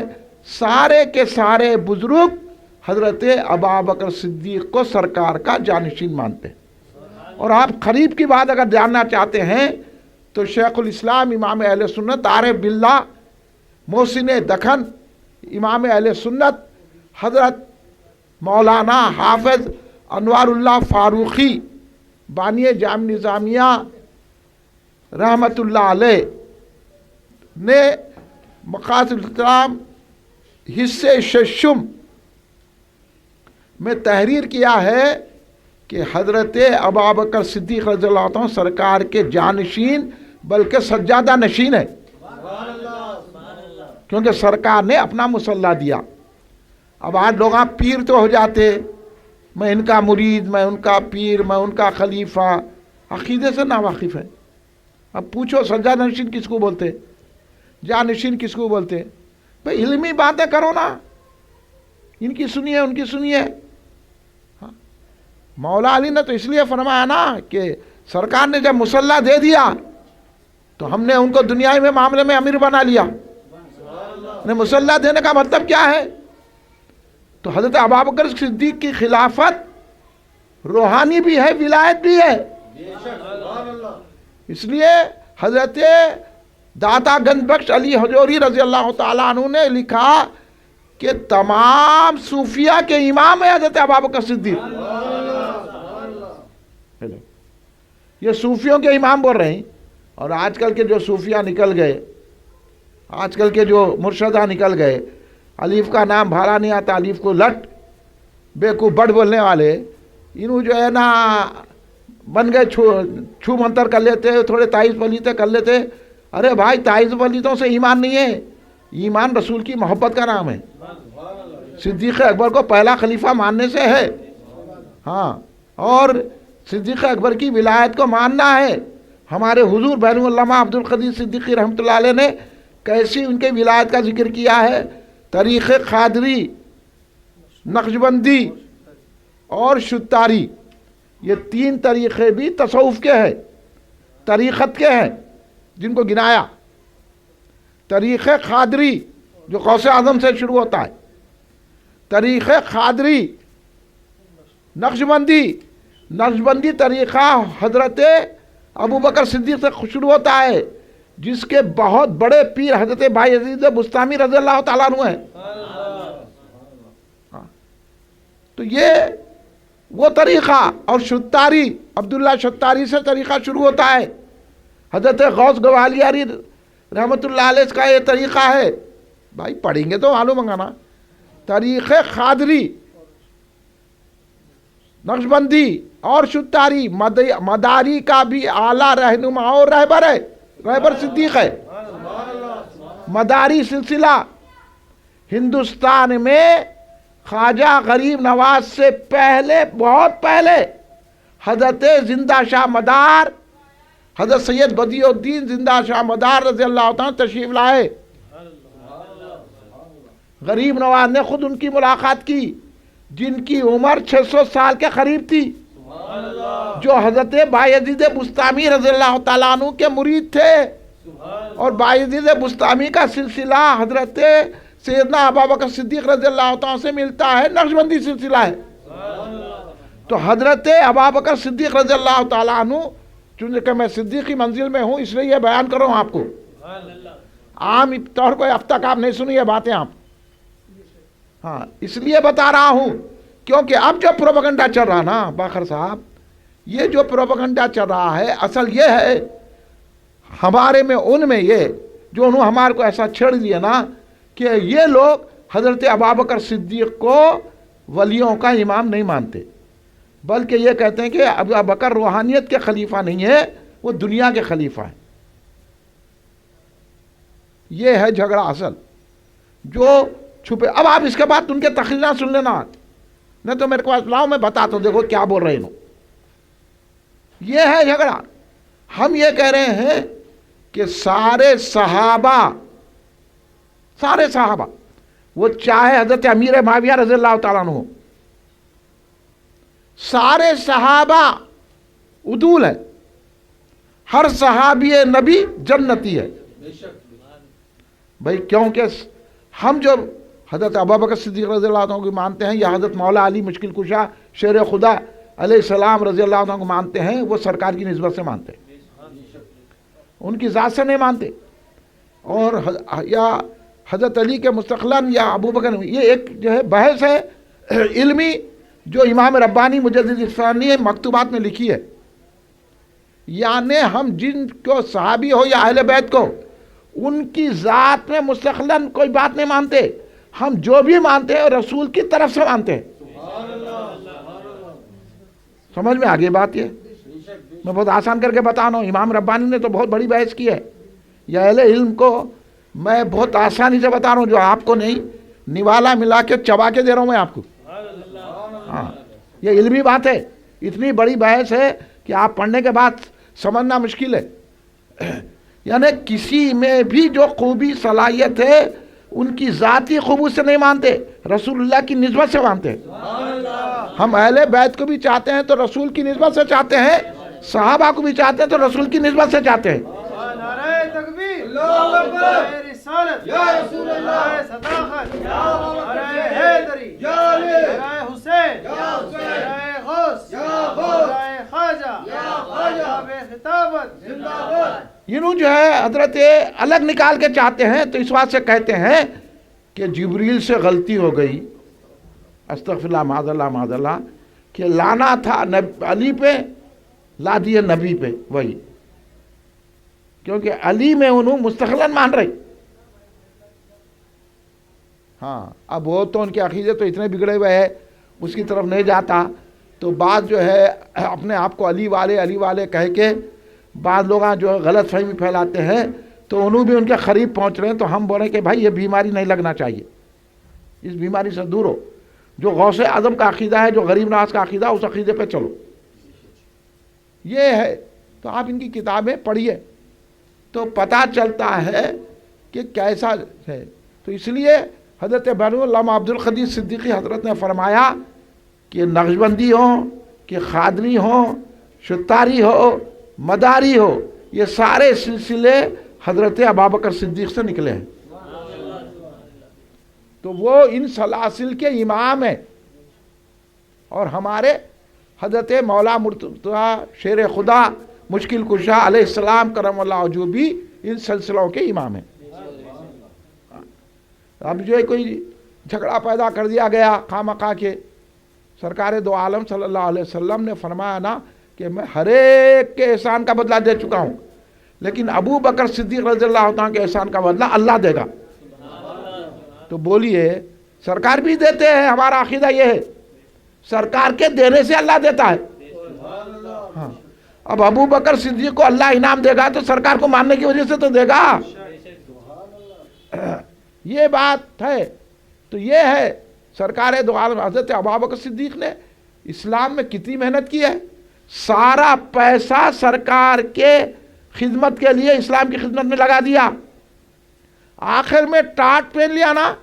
سارے کے سارے بزرگ حضرت ابوبکر صدیق کو سرکار کا جانشین مانتے ہیں. اور آپ قریب کی بات اگر جاننا چاہتے ہیں تو شیخ الاسلام امام اہل سنت عارف باللہ محسن دکن امام اہل سنت حضرت مولانا حافظ انوار اللہ فاروقی بانی جامع نظامیہ رحمۃ اللہ علیہ نے مقاصد الاسلام حصے ششم میں تحریر کیا ہے کہ حضرت ابوبکر صدیق رضی اللہ عنہ سرکار کے جانشین بلکہ سجادہ نشین ہے، کیونکہ سرکار نے اپنا مصلی دیا. اب آج لوگ آپ پیر تو ہو جاتے، میں ان کا مرید، میں ان کا پیر، میں ان کا خلیفہ، عقیدے سے ناواقف ہے. اب پوچھو سجا نشین کس کو بولتے, جانشین کس کو بولتے؟ بھائی علمی باتیں کرو نا, ان کی سنیے ان کی سنیے. مولا علی نے تو اس لیے فرمایا نا کہ سرکار نے جب مسلح دے دیا تو ہم نے ان کو دنیائی میں معاملے میں امیر بنا لیا. مسلح دینے کا مطلب کیا ہے؟ تو حضرت ابوبکر صدیق کی خلافت روحانی بھی ہے, ولایت بھی ہے. اس لیے حضرت داتا گنج بخش علی حجوری رضی اللہ تعالیٰ عنہ نے لکھا کہ تمام صوفیہ کے امام ہے حضرت ابوبکر صدیق. یہ صوفیوں کے امام بول رہے ہیں. اور آج کل کے جو صوفیہ نکل گئے, آج کل کے جو مرشدہ نکل گئے, الف کا نام بھالا نہیں آتا, الف کو لٹ, بیوقوف بڑ بولنے والے, انہوں جو ہے نا بن گئے چھو منتر کر لیتے, تھوڑے تائز پلیتے کر لیتے. ارے بھائی تائز پلیتوں سے ایمان نہیں ہے, ایمان رسول کی محبت کا نام ہے. صدیق اکبر کو پہلا خلیفہ ماننے سے ہے. ہاں, اور صدیق اکبر کی ولایت کو ماننا ہے. ہمارے حضور بین العلماء عبد القدیر صدیقی رحمۃ اللہ علیہ نے کیسی ان کے ولایت کا ذکر کیا ہے. طریق قادری, نقشبندی اور شتاری, یہ تین طریقے بھی تصوف کے ہیں, طریقت کے ہیں, جن کو گنایا. طریق قادری جو غوث اعظم سے شروع ہوتا ہے, طریق قادری, نقشبندی طریقہ حضرت ابوبکر صدیق سے شروع ہوتا ہے, جس کے بہت بڑے پیر حضرت بایزید بستامی رضی اللہ تعالیٰ عنہ ہیں. تو یہ وہ طریقہ. اور شتاری, عبداللہ شتاری سے طریقہ شروع ہوتا ہے. حضرت غوث گوالیاری رحمۃ اللہ علیہ کا یہ طریقہ ہے. بھائی پڑھیں گے تو معلوم ہوگا نا. طریق قادری, نقشبندی اور شتاری, مداری کا بھی اعلیٰ رہنما اور رہبر ہے, رہبر صدیق ہے. مداری سلسلہ ہندوستان میں خواجہ غریب نواز سے پہلے, بہت پہلے, حضرت زندہ شاہ مدار, حضرت سید بدیع الدین زندہ شاہ مدار رضی اللہ تعالیٰ تشریف لائے. غریب نواز نے خود ان کی ملاقات کی, جن کی عمر 600 سال کے قریب تھی, جو حضرت بایزید بستامی رضی اللہ تعالیٰ عنہ کے مرید تھے. اور بایزید بستامی کا سلسلہ حضرت سیدنا ابوبکر صدیق رضی اللہ تعالیٰ سے ملتا ہے, نقشبندی سلسلہ ہے. تو حضرت ابوبکر صدیق رضی اللہ تعالیٰ عنہ, چونکہ میں صدیقی منزل میں ہوں اس لیے یہ بیان کر رہا ہوں آپ کو, عام طور پر اب تک آپ نہیں سنی یہ باتیں آپ. ہاں, اس لیے بتا رہا ہوں کیونکہ اب جو پروپیگنڈا چل رہا نا باخر صاحب, یہ جو پروپیگنڈا چل رہا ہے اصل یہ ہے ہمارے میں, ان میں یہ جو انہوں ہمارے کو ایسا چھیڑ دیا نا کہ یہ لوگ حضرت ابوبکر صدیق کو ولیوں کا امام نہیں مانتے, بلکہ یہ کہتے ہیں کہ ابوبکر روحانیت کے خلیفہ نہیں ہے, وہ دنیا کے خلیفہ ہیں. یہ ہے جھگڑا اصل جو چھپے. اب آپ اس کے بعد ان کے تقریرات سن لینا, نہیں تو میرے کو لاؤ میں بتاتا ہوں, دیکھو کیا بول رہے ہیں. یہ ہے جھگڑا. ہم یہ کہہ رہے ہیں کہ سارے صحابہ, وہ چاہے حضرت امیر معاویہ رضی اللہ تعالیٰ عنہ, سارے صحابہ عدول ہیں. ہر صحابی نبی جنتی ہے. بھائی کیونکہ ہم جو حضرت ابوبکر صدیق رضی اللہ عنہ کو مانتے ہیں, یا حضرت مولا علی مشکل کشا شیر خدا علیہ السلام رضی اللہ عنہ کو مانتے ہیں, وہ سرکار کی نسبت سے مانتے ہیں, ان کی ذات سے نہیں مانتے. اور یا حضرت علی کے مستقلاً یا ابوبکر, یہ ایک جو ہے بحث ہے علمی جو امام ربانی مجدد اسلام نے مکتوبات میں لکھی ہے. یعنی ہم جن کو صحابی ہو یا اہل بیت کو, ان کی ذات میں مستقلاً کوئی بات نہیں مانتے. ہم جو بھی مانتے ہیں رسول کی طرف سے مانتے ہیں. سمجھ میں آگے بات. یہ میں بہت آسان کر کے بتا رہا ہوں, امام ربانی نے تو بہت بڑی بحث کی ہے. یا اہل علم کو میں بہت آسانی سے بتا رہا ہوں, جو آپ کو نہیں, نوالا ملا کے چبا کے دے رہا ہوں میں آپ کو. ہاں, یہ علمی بات ہے, اتنی بڑی بحث ہے کہ آپ پڑھنے کے بعد سمجھنا مشکل ہے. یعنی کسی میں بھی جو خوبی صلاحیت ہے ان کی ذاتی خوبی سے نہیں مانتے، رسول اللہ کی نسبت سے مانتے ہیں۔ ہم اہل بیت کو بھی چاہتے ہیں تو رسول کی نسبت سے چاہتے ہیں، صحابہ کو بھی چاہتے ہیں تو رسول کی نسبت سے چاہتے ہیں۔ نعرہ تکبیر، اللہ اکبر، رسالت، یا رسول اللہ، صداقت، نعرہ حیدری، نعرہ حسین، نعرہ غوث، نعرہ خواجہ، نعرہ خطابت، زندہ باد۔ انہوں جو ہے حضرت الگ نکال کے چاہتے ہیں، تو اس بات سے کہتے ہیں کہ جبریل سے غلطی ہو گئی، استغفر اللہ معاذ اللہ معاذ اللہ، کہ لانا تھا علی پہ، لا دیے نبی پہ، وہی کیونکہ علی میں انہوں مستقلاً مان رہے۔ ہاں اب وہ تو ان کے عقیدے تو اتنے بگڑے ہوئے ہیں، اس کی طرف نہیں جاتا، تو بعض جو ہے اپنے آپ کو علی والے کہہ کے بعض لوگ جو ہے غلط فہمی پھیلاتے ہیں، تو انہوں بھی ان کے قریب پہنچ رہے ہیں، تو ہم بولیں کہ بھائی یہ بیماری نہیں لگنا چاہیے، اس بیماری سے دور ہو۔ جو غوث اعظم کا عقیدہ ہے، جو غریب نواز کا عقیدہ، اس عقیدے پہ چلو، یہ ہے۔ تو آپ ان کی کتابیں پڑھیے تو پتہ چلتا ہے کہ کیسا ہے۔ تو اس لیے حضرت بنو علامہ عبد القدیر صدیقی حضرت نے فرمایا کہ نقشبندی ہو، کہ قادری ہو، شتاری ہو، مداری ہو، یہ سارے سلسلے حضرت ابوبکر صدیق سے نکلے ہیں، تو وہ ان سلاسل کے امام ہیں۔ اور ہمارے حضرت مولا مرتضیٰ شیر خدا مشکل کشا علیہ السلام کرم اللہ وجہہ بھی ان سلسلوں کے امام ہیں۔ اب جو ہے کوئی جھگڑا پیدا کر دیا گیا خواہ کے، سرکار دو عالم صلی اللہ علیہ وسلم نے فرمایا نا کہ میں ہر ایک کے احسان کا بدلہ دے چکا ہوں، لیکن ابو بکر صدیق رضی اللہ عنہ کے احسان کا بدلہ اللہ دے گا۔ تو بولیے سرکار بھی دیتے ہیں، ہمارا عقیدہ یہ ہے سرکار کے دینے سے اللہ دیتا ہے۔ ہاں اب ابو بکر صدیق کو اللہ انعام دے گا تو سرکار کو ماننے کی وجہ سے تو دے گا، یہ بات ہے۔ تو یہ ہے سرکار دو عالم حضرت ابوبکر صدیق نے اسلام میں کتنی محنت کی ہے، سارا پیسہ سرکار کے خدمت کے لیے اسلام کی خدمت میں لگا دیا، آخر میں ٹاٹ پہن لیا نا،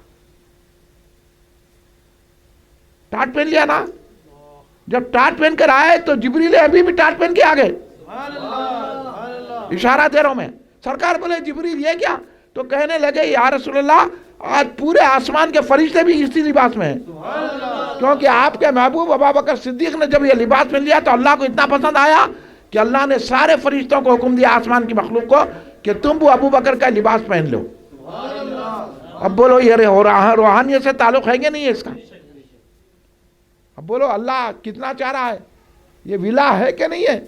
ٹاٹ پہن لیا نا۔ جب ٹاٹ پہن کر آئے تو جبریل ابھی بھی ٹاٹ پہن کے آ گئے، اشارہ دے رہا ہوں میں۔ سرکار بولے جبریل یہ کیا؟ تو کہنے لگے یا رسول اللہ آج پورے آسمان کے فرشتے بھی اسی لباس میں ہیں، کیونکہ آپ کے محبوب ابوبکر صدیق نے جب یہ لباس پہن لیا تو اللہ کو اتنا پسند آیا کہ اللہ نے سارے فرشتوں کو حکم دیا آسمان کی مخلوق کو کہ تم وہ ابوبکر کا لباس پہن لو۔ اب بولو یہ روحانیت سے تعلق ہے کہ نہیں ہے اس کا؟ اب بولو اللہ کتنا چاہ رہا ہے، یہ ولا ہے کہ نہیں ہے،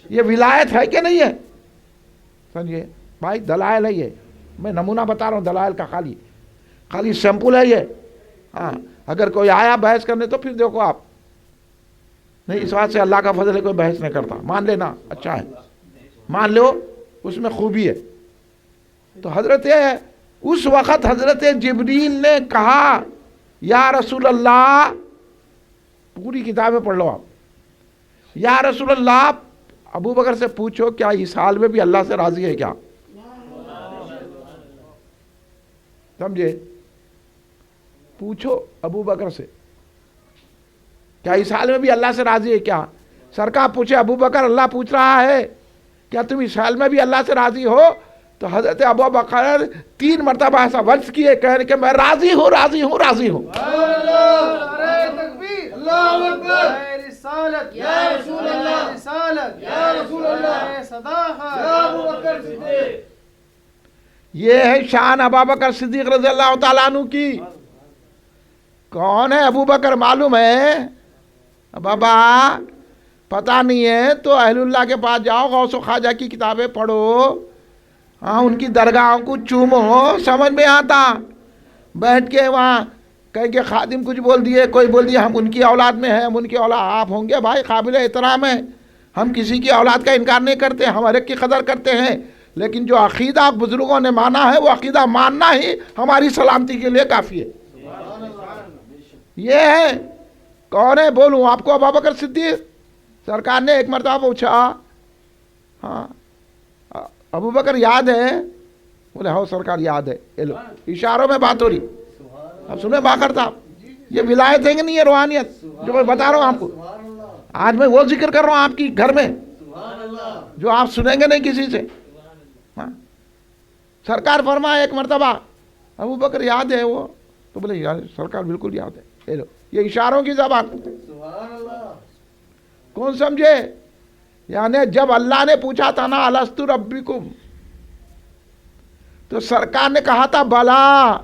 یہ ولایت ہے کہ نہیں ہے؟ سمجھے بھائی، دلائل ہے یہ، میں نمونہ بتا رہا ہوں دلائل کا، خالی سیمپل ہے یہ۔ ہاں اگر کوئی آیا بحث کرنے تو پھر دیکھو آپ نہیں، اس بات سے اللہ کا فضل ہے کوئی بحث نہیں کرتا، مان لینا اچھا ہے، مان لو اس میں خوبی ہے۔ تو حضرت اس وقت حضرت جبریل نے کہا یا رسول اللہ، پوری کتابیں پڑھ لو آپ، یا رسول اللہ ابو بکر سے پوچھو کیا اس حال میں بھی اللہ سے راضی ہے کیا؟ سمجھے، پوچھو ابو بکر سے کیا اس حال میں بھی اللہ سے راضی ہے کیا؟ سرکار پوچھے ابو بکر اللہ پوچھ رہا ہے کیا تم اس حال میں بھی اللہ سے راضی ہو؟ تو حضرت ابو بکر 3 مرتبہ ایسا ورز کیے کہنے کہ میں راضی ہوں راضی ہوں راضی ہوں۔ نعرہ تکبیر، اللہ اکبر، رسالت، یا رسول اللہ، رسالت، یا رسول اللہ، صداقت، یا ابو بکر صدیق۔ یہ ہے شان ابوبکر صدیق رضی اللہ تعالیٰ عنہ کی۔ کون ہے ابو بکر معلوم ہے؟ بابا پتہ نہیں ہے تو اہل اللہ کے پاس جاؤ، غوث و خواجہ کی کتابیں پڑھو، ہاں ان کی درگاہوں کو چومو، سمجھ میں آتا۔ بیٹھ کے وہاں کہیں کہ خادم کچھ بول دیے، کوئی بول دیا ہم ان کی اولاد میں ہیں، ہم ان کی اولاد، آپ ہوں گے بھائی قابل احترام ہے، ہم کسی کی اولاد کا انکار نہیں کرتے، ہم ہر ایک کی قدر کرتے ہیں، لیکن جو عقیدہ بزرگوں نے مانا ہے وہ عقیدہ ماننا ہی ہماری سلامتی کے لیے کافی ہے۔ یہ ہے کون ہے بولوں آپ کو؟ ابوبکر صدیق۔ سرکار نے ایک مرتبہ پوچھا، ہاں ابو بکر یاد ہے؟ بولے ہاں سرکار یاد ہے. یہ لو اشاروں میں بات ہو رہی. اب سنیں باقر صاحب، یہ ولایت ہے کہ نہیں؟ یہ روحانیت جو میں بتا رہا ہوں آپ کو. آج میں وہ ذکر کر رہا ہوں آپ کی گھر میں جو آپ سنیں گے نہیں کسی سے. ہاں سرکار فرمایا ایک مرتبہ ابو بکر یاد ہے وہ؟ تو بولے یار سرکار بالکل یاد ہے. یہ لو یہ اشاروں کی زبان. کون سمجھے؟ یعنی جب اللہ نے پوچھا تھا نا الست ربکم، تو سرکار نے کہا تھا بلا.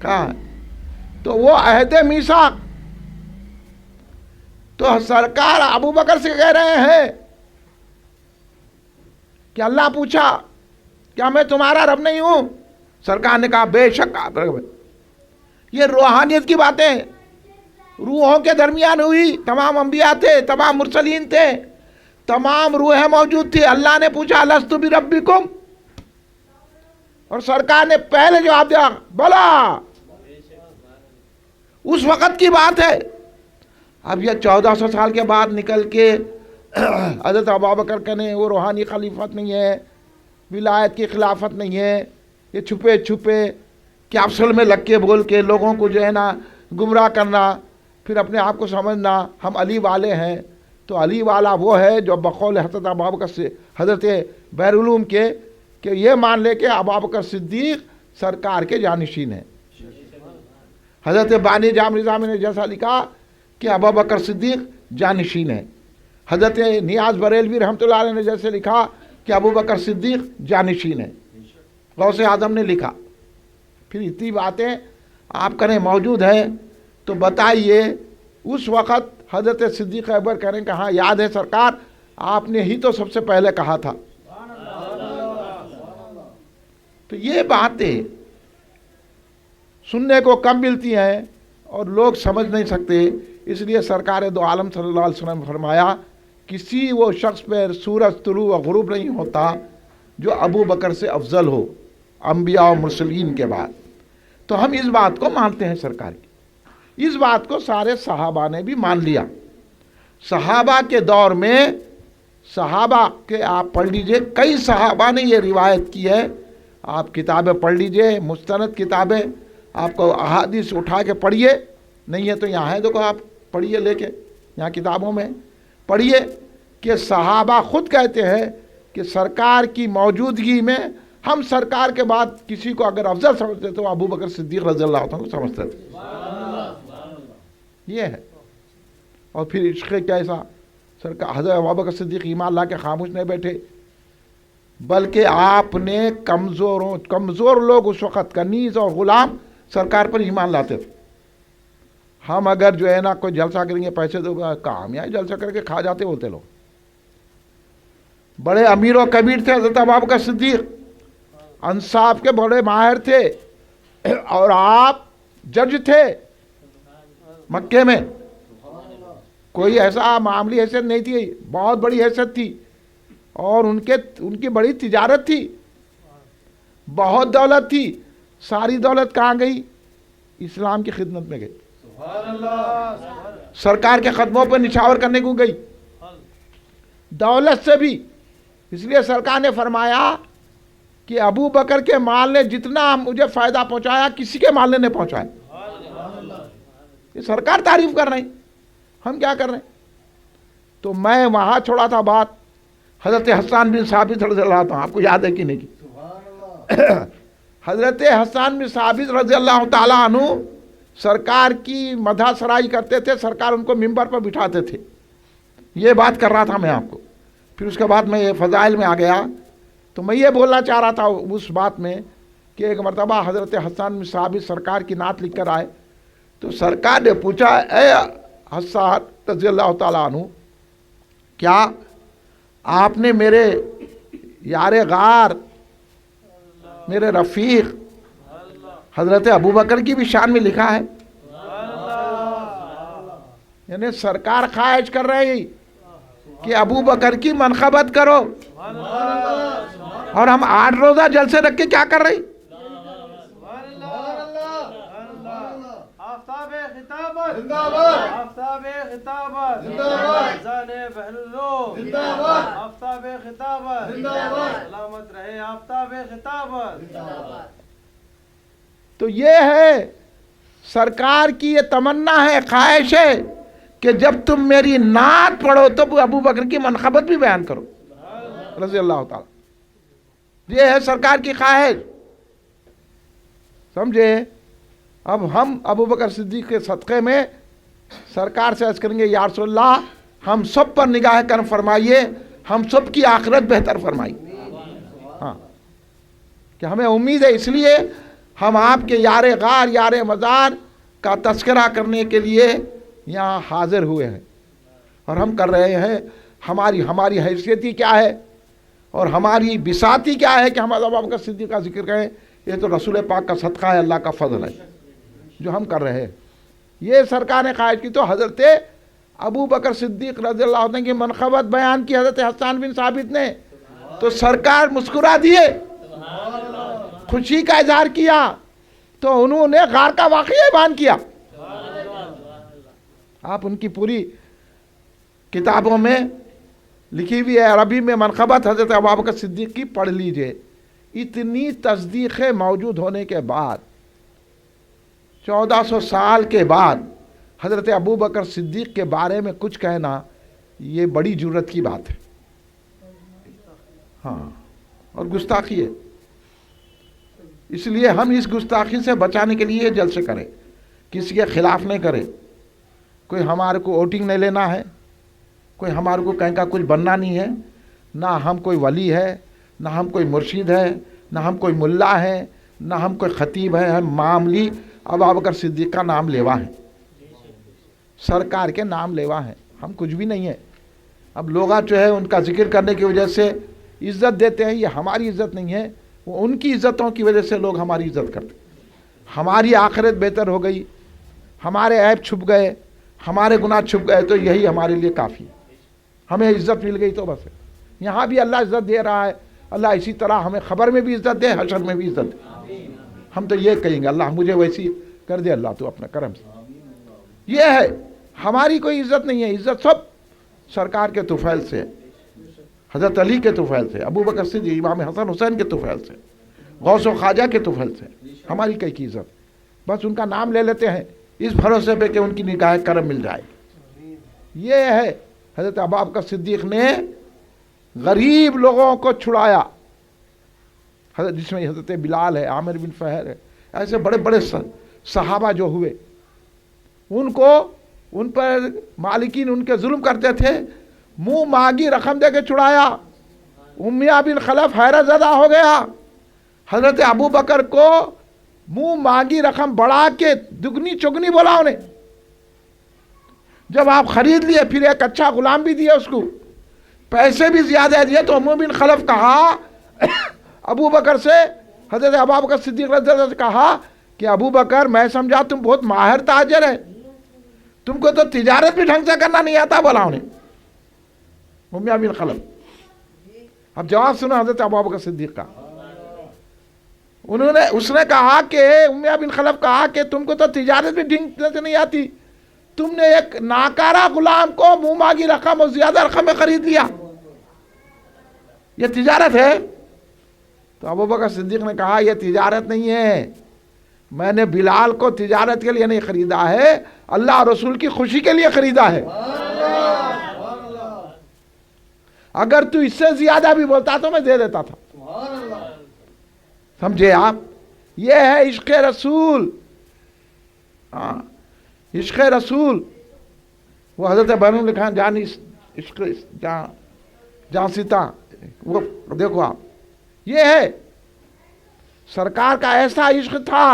کہا تو وہ عہد میثاق. تو سرکار ابو بکر سے کہہ رہے ہیں کہ اللہ پوچھا کیا میں تمہارا رب نہیں ہوں؟ سرکار نے کہا بے شک آپ رب. یہ روحانیت کی باتیں روحوں کے درمیان ہوئی. تمام انبیاء تھے، تمام مرسلین تھے، تمام روحیں موجود تھی. اللہ نے پوچھا الست بربکم، اور سرکار نے پہلے جواب دیا بلا. اس وقت کی بات ہے. اب یہ 1400 سال کے بعد نکل کے حضرت ابوبکر کہنے وہ روحانی خلیفت نہیں ہے، ولایت کی خلافت نہیں ہے، یہ چھپے چھپے کیپسول میں لگ کے بول کے لوگوں کو جو ہے نا گمراہ کرنا، پھر اپنے آپ کو سمجھنا ہم علی والے ہیں. تو علی والا وہ ہے جو بقول حضرت ابوبکر سے حضرت بحرالعلوم کے کہ یہ مان لے کہ ابوبکر صدیق سرکار کے جانشین ہیں. حضرت بانی جام نظامی نے جیسا لکھا کہ ابوبکر صدیق جانشین ہے. حضرت نیاز بریلوی رحمۃ اللہ علیہ نے جیسے لکھا کہ ابوبکر صدیق جانشین ہے. غوث اعظم نے لکھا. پھر اتنی باتیں آپ کریں موجود ہیں تو بتائیے اس وقت حضرت صدیق اکبر کہنے کہ ہاں یاد ہے سرکار آپ نے ہی تو سب سے پہلے کہا تھا. تو یہ باتیں سننے کو کم ملتی ہیں اور لوگ سمجھ نہیں سکتے. اس لیے سرکار دو عالم صلی اللہ علیہ وسلم نے فرمایا کسی وہ شخص پر سورج طلوع و غروب نہیں ہوتا جو ابو بکر سے افضل ہو انبیاء و مرسلین کے بعد. تو ہم اس بات کو مانتے ہیں سرکار کی. اس بات کو سارے صحابہ نے بھی مان لیا. صحابہ کے دور میں صحابہ کے آپ پڑھ لیجئے کئی صحابہ نے یہ روایت کی ہے. آپ کتابیں پڑھ لیجئے مستند کتابیں، آپ کو احادیث اٹھا کے پڑھیے. نہیں ہے تو یہاں ہے دیکھو آپ پڑھیے لے کے یہاں کتابوں میں پڑھیے کہ صحابہ خود کہتے ہیں کہ سرکار کی موجودگی میں ہم سرکار کے بعد کسی کو اگر افضل سمجھتے تو ابو بکر صدیق رضی اللہ عنہ کو سمجھتے تھے. یہ ہے. اور پھر عشق کیسا سرکار حضرت ابو بکر صدیق ایمان لا کے خاموش نہیں بیٹھے، بلکہ آپ نے کمزور لوگ اس وقت کنیز اور غلام سرکار پر ایمان لاتے تھے. ہم اگر جو ہے نا کوئی جلسہ کریں گے پیسے دو کام یا جلسہ کر کے کھا جاتے ہوتے لوگ. بڑے امیر و کبیر تھے حضرت ابو بکر صدیق، انصاف کے بڑے ماہر تھے، اور آپ جج تھے مکے میں. کوئی ایسا معاملی حیثیت نہیں تھی، بہت بڑی حیثیت تھی، اور ان کی بڑی تجارت تھی، بہت دولت تھی. ساری دولت کہاں گئی؟ اسلام کی خدمت میں گئی، سرکار کے قدموں پہ نچھاور کرنے کو گئی دولت سے بھی. اس لیے سرکار نے فرمایا کہ ابو بکر کے مال نے جتنا مجھے فائدہ پہنچایا کسی کے مال نے نہیں پہنچایا. یہ سرکار تعریف کر رہے ہیں، ہم کیا کر رہے ہیں؟ تو میں وہاں چھوڑا تھا بات حضرت حسان بن ثابت رضی اللہ عنہ، آپ کو یاد ہے کہ نہیں؟ حضرت حسان بن ثابت رضی اللہ تعالیٰ عنہ سرکار کی مدح سرائی کرتے تھے، سرکار ان کو ممبر پر بٹھاتے تھے. یہ بات کر رہا تھا میں آپ کو. پھر اس کے بعد میں یہ فضائل میں آ گیا. تو میں یہ بولنا چاہ رہا تھا اس بات میں کہ ایک مرتبہ حضرت حسان بن ثابت سرکار کی نعت لکھ کر آئے. تو سرکار نے پوچھا اے حسان رضی اللہ تعالیٰ عنہ، کیا آپ نے میرے یار غار میرے رفیق حضرت ابو بکر کی بھی شان میں لکھا ہے؟ یعنی سرکار خواہش کر رہے ہیں کہ ابو بکر کی منقبت کرو، اور ہم 8 روزہ جلسے رکھ کے کیا کر رہے ہیں؟ آفتاب خطابت زندہ باد، آفتاب خطابت زندہ باد، اذان بحر الروح زندہ باد، آفتاب خطابت زندہ باد، سلامت رہے آفتاب خطابت. تو یہ ہے سرکار کی یہ تمنا ہے، خواہش ہے کہ جب تم میری نعت پڑھو تو ابو بکر کی منقبت بھی بیان کرو رضی اللہ تعالی. یہ ہے سرکار کی خواہش، سمجھے. اب ہم ابو بکر صدیق کے صدقے میں سرکار سے عرض کریں گے یا رسول اللہ ہم سب پر نگاہ کرم فرمائیے، ہم سب کی آخرت بہتر فرمائیے. ہاں کہ ہمیں امید ہے، اس لیے ہم آپ کے یار غار یار مزار کا تذکرہ کرنے کے لیے یہاں حاضر ہوئے ہیں اور ہم کر رہے ہیں. ہماری حیثیتی کیا ہے اور ہماری بساطی کیا ہے کہ ہم ابو بکر صدیق کا ذکر کریں. یہ تو رسول پاک کا صدقہ ہے، اللہ کا فضل ہے جو ہم کر رہے ہیں. یہ سرکار نے خواہش کی تو حضرت ابو بکر صدیق رضی اللہ عنہ کی منقبت بیان کی حضرت حسان بن ثابت نے، تو سرکار مسکرا دیے، خوشی کا اظہار کیا، تو انہوں نے غار کا واقعہ بیان کیا. آپ ان کی پوری کتابوں میں لکھی ہوئی ہے عربی میں منقبت حضرت ابو بکر صدیق کی، پڑھ لیجئے. اتنی تصدیقیں موجود ہونے کے بعد 1400 سال کے بعد حضرت ابو بکر صدیق کے بارے میں کچھ کہنا یہ بڑی جرت کی بات ہے. ہاں اور گستاخی ہے. اس لیے ہم اس گستاخی سے بچانے کے لیے جلسے کریں، کسی کے خلاف نہیں کریں. کوئی ہمارے کو ووٹنگ نہیں لینا ہے، کوئی ہمارے کو کہیں کا کچھ بننا نہیں ہے. نہ ہم کوئی ولی ہے، نہ ہم کوئی مرشد ہے، نہ ہم کوئی ملا ہے، نہ ہم کوئی خطیب ہے. ہم معاملی ابو بکر صدیق کا نام لیوا ہیں، سرکار کے نام لیوا ہیں، ہم کچھ بھی نہیں ہے. اب لوگ جو ہے ان کا ذکر کرنے کی وجہ سے عزت دیتے ہیں، یہ ہماری عزت نہیں ہے، وہ ان کی عزتوں کی وجہ سے لوگ ہماری عزت کرتے ہیں. ہماری آخرت بہتر ہو گئی، ہمارے عیب چھپ گئے، ہمارے گناہ چھپ گئے، تو یہی ہمارے لیے کافی ہے. ہمیں عزت مل گئی تو بس ہے. یہاں بھی اللہ عزت دے رہا ہے، اللہ اسی طرح ہمیں خبر میں بھی عزت دے، حشر میں بھی عزت دے. ہم تو یہ کہیں گے اللہ مجھے ویسی کر دے، اللہ تو اپنے کرم سے. یہ ہے ہماری کوئی عزت نہیں ہے، عزت سب سرکار کے طفیل سے، حضرت علی کے طفیل سے، ابو بکر صدیق، امام حسن حسین کے طفیل سے، غوث و خواجہ کے طفیل سے. ہماری کئی کی عزت، بس ان کا نام لے لیتے ہیں اس بھروسے پہ کہ ان کی نگاہ کرم مل جائے. یہ ہے حضرت ابو بکر صدیق نے غریب لوگوں کو چھڑایا، جس میں حضرت بلال ہے، عامر بن فہر ہے، ایسے بڑے بڑے صحابہ جو ہوئے، ان پر مالکین ان کے ظلم کرتے تھے، منہ مانگی رقم دے کے چھڑایا. امیہ بن خلف حیرت زدہ ہو گیا، حضرت ابو بکر کو منہ مانگی رقم بڑھا کے دگنی چگنی بولا انہیں. جب آپ خرید لیے پھر ایک اچھا غلام بھی دیا، اس کو پیسے بھی زیادہ دیے، تو امیہ بن خلف کہا ابو بکر سے، حضرت ابو بکر صدیق رضی اللہ عنہ سے کہا کہ ابو بکر میں سمجھا تم بہت ماہر تاجر ہے، تم کو تو تجارت بھی ڈھنگ سے کرنا نہیں آتا بولا انہیں امیہ بن خلف. اب جواب سنو حضرت ابو بکر صدیق کا. اس نے کہا کہ امیہ بن خلف کہا کہ تم کو تو تجارت بھی ڈھنگ سے نہیں آتی، تم نے ایک ناکارہ غلام کو منہ مانگی رقم اور زیادہ رقم میں خرید لیا، یہ تجارت ہے؟ تو ابو بکر صدیق نے کہا یہ تجارت نہیں ہے، میں نے بلال کو تجارت کے لیے نہیں خریدا ہے، اللہ اور رسول کی خوشی کے لیے خریدا ہے. اگر تو اس سے زیادہ بھی بولتا تو میں دے دیتا تھا. سمجھے آپ؟ یہ ہے عشق رسول. ہاں عشق رسول. وہ حضرت بنو لکھان جانی عشق جہاں سیتا، وہ دیکھو آپ، یہ ہے سرکار کا ایسا عشق تھا،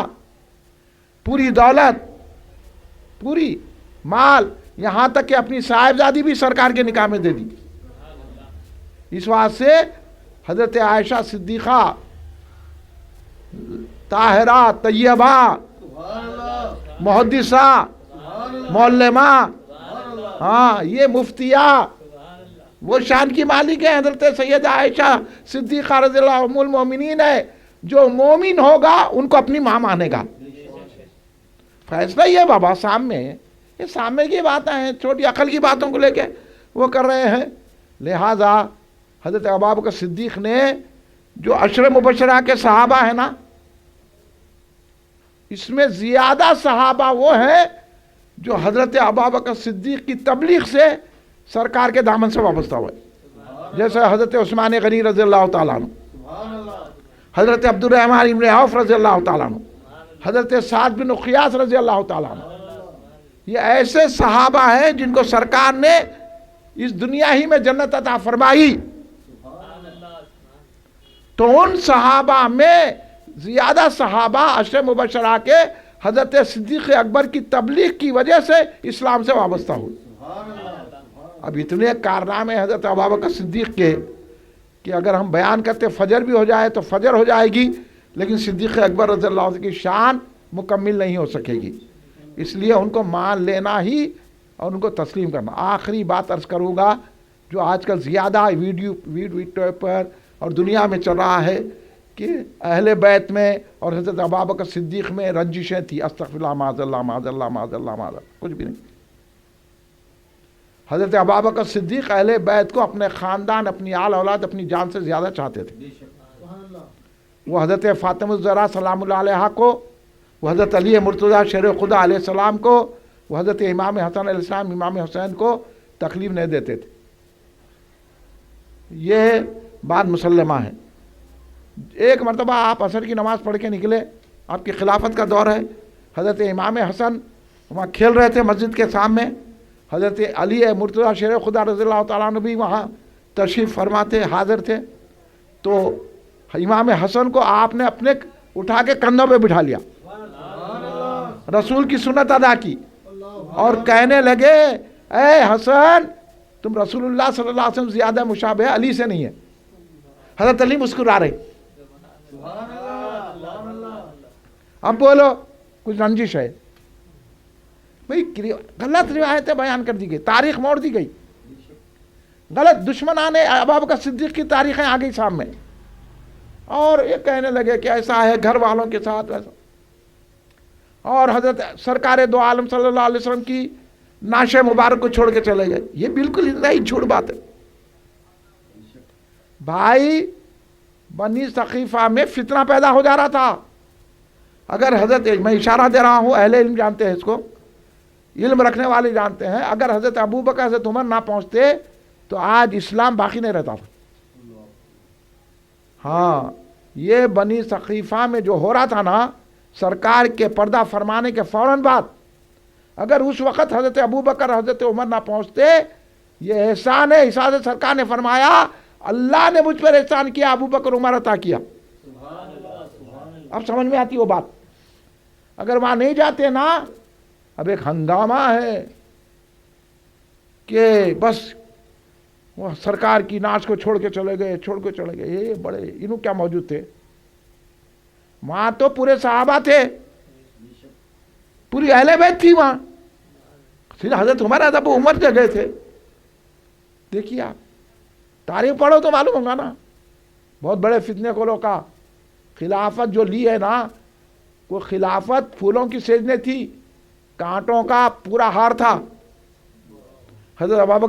پوری دولت، پوری مال، یہاں تک کہ اپنی صاحبزادی بھی سرکار کے نکاح میں دے دی. اس واسطے سے حضرت عائشہ صدیقہ طاہرہ طیبہ محدثہ معلمہ، ہاں یہ مفتیہ، وہ شان کی مالک ہے حضرت سیدہ عائشہ صدیقہ رضی اللہ ام المومنین ہے. جو مومن ہوگا ان کو اپنی ماں مانے گا. فیصلہ یہ بابا سامنے، یہ سامنے کی باتیں ہیں، چھوٹی عقل کی باتوں کو لے کے وہ کر رہے ہیں. لہذا حضرت ابوبکر صدیق نے جو عشر مبشرہ کے صحابہ ہیں نا، اس میں زیادہ صحابہ وہ ہیں جو حضرت ابوبکر صدیق کی تبلیغ سے سرکار کے دامن سے وابستہ ہوئے، جیسے حضرت عثمان غنی رضی اللہ تعالیٰ عنہ، حضرت عبد الرحمن بن عوف رضی اللہ تعالیٰ عنہ، حضرت سعد بن قیاس رضی اللہ تعالیٰ عنہ. یہ ایسے صحابہ ہیں جن کو سرکار نے اس دنیا ہی میں جنت عطا فرمائی. تو ان صحابہ میں زیادہ صحابہ عشر مبشرہ کے حضرت صدیق اکبر کی تبلیغ کی وجہ سے اسلام سے وابستہ ہوئے. اب اتنے کارنامے حضرت ابوبکر صدیق کے کہ اگر ہم بیان کرتے فجر بھی ہو جائے تو فجر ہو جائے گی، لیکن صدیق اکبر رضی اللہ عنہ کی شان مکمل نہیں ہو سکے گی. اس لیے ان کو مان لینا ہی اور ان کو تسلیم کرنا. آخری بات عرض کروں گا جو آج کل زیادہ ویڈیو پر اور دنیا میں چل رہا ہے کہ اہل بیت میں اور حضرت ابوبکر صدیق میں رنجشیں تھی. استغفر اللہ، معاذ اللہ، معاذ اللہ، معاذ اللہ، معاذ اللہ، کچھ بھی نہیں. حضرت ابوبکر صدیق اہل بیت کو اپنے خاندان، اپنی آل اولاد، اپنی جان سے زیادہ چاہتے تھے. وہ حضرت فاطمہ الزہرا سلام اللہ علیہا کو، وہ حضرت علی مرتضیٰ شیر خدا علیہ السلام کو، وہ حضرت امام حسن علیہ السلام، امام حسین کو تکلیف نہیں دیتے تھے. یہ بات مسلمہ ہے. ایک مرتبہ آپ عصر کی نماز پڑھ کے نکلے، آپ کی خلافت کا دور ہے، حضرت امام حسن وہاں کھیل رہے تھے مسجد کے سامنے، حضرت علی مرتضیٰ شیر خدا رضی اللہ تعالیٰ عنہ بھی وہاں تشریف فرما تھے، حاضر تھے. تو امام حسن کو آپ نے اپنے اٹھا کے کندھوں پہ بٹھا لیا، رسول کی سنت ادا کی اور کہنے لگے اے حسن تم رسول اللہ صلی اللہ علیہ وسلم زیادہ مشابہ علی سے نہیں ہے. حضرت علی مسکرا رہے. اب بولو کچھ رنجش ہے بھئی؟ غلط روایتیں بیان کر دی گئی، تاریخ موڑ دی گئی، غلط دشمنان ابوبکر صدیق کی تاریخیں آ گئی سامنے، اور یہ کہنے لگے کہ ایسا ہے گھر والوں کے ساتھ ویسا، اور حضرت سرکار دو عالم صلی اللہ علیہ وسلم کی نعش مبارک کو چھوڑ کے چلے گئے. یہ بالکل ہی جھوٹ بات ہے بھائی. بنی ثقیفہ میں فتنہ پیدا ہو جا رہا تھا. اگر حضرت، میں اشارہ دے رہا ہوں، اہل علم جانتے ہیں اس کو، علم رکھنے والے جانتے ہیں، اگر حضرت ابوبکر حضرت عمر نہ پہنچتے تو آج اسلام باقی نہیں رہتا تھا. ہاں، یہ بنی ثقیفہ میں جو ہو رہا تھا نا، سرکار کے پردہ فرمانے کے فوراً بعد، اگر اس وقت حضرت ابوبکر حضرت عمر نہ پہنچتے، یہ احسان ہے. احسان سرکار نے فرمایا اللہ نے مجھ پر احسان کیا، ابوبکر عمر عطا کیا. اب سمجھ میں آتی وہ بات. اگر وہاں نہیں جاتے نا، اب ایک ہنگامہ ہے کہ بس وہ سرکار کی ناز کو چھوڑ کے چلے گئے، چھوڑ کے چلے گئے. یہ بڑے انہوں کیا موجود تھے وہاں؟ تو پورے صحابہ تھے، پوری اہل بیت تھی وہاں. پھر حضرت عمر ابو عمر جگہ تھے. دیکھیے آپ تاریخ پڑھو تو معلوم ہوگا نا. بہت بڑے فتنے کو روکا. خلافت جو لی ہے نا، وہ خلافت پھولوں کی سیجنے تھی، کانٹوں کا پورا ہار تھا. حضرت ابوبکر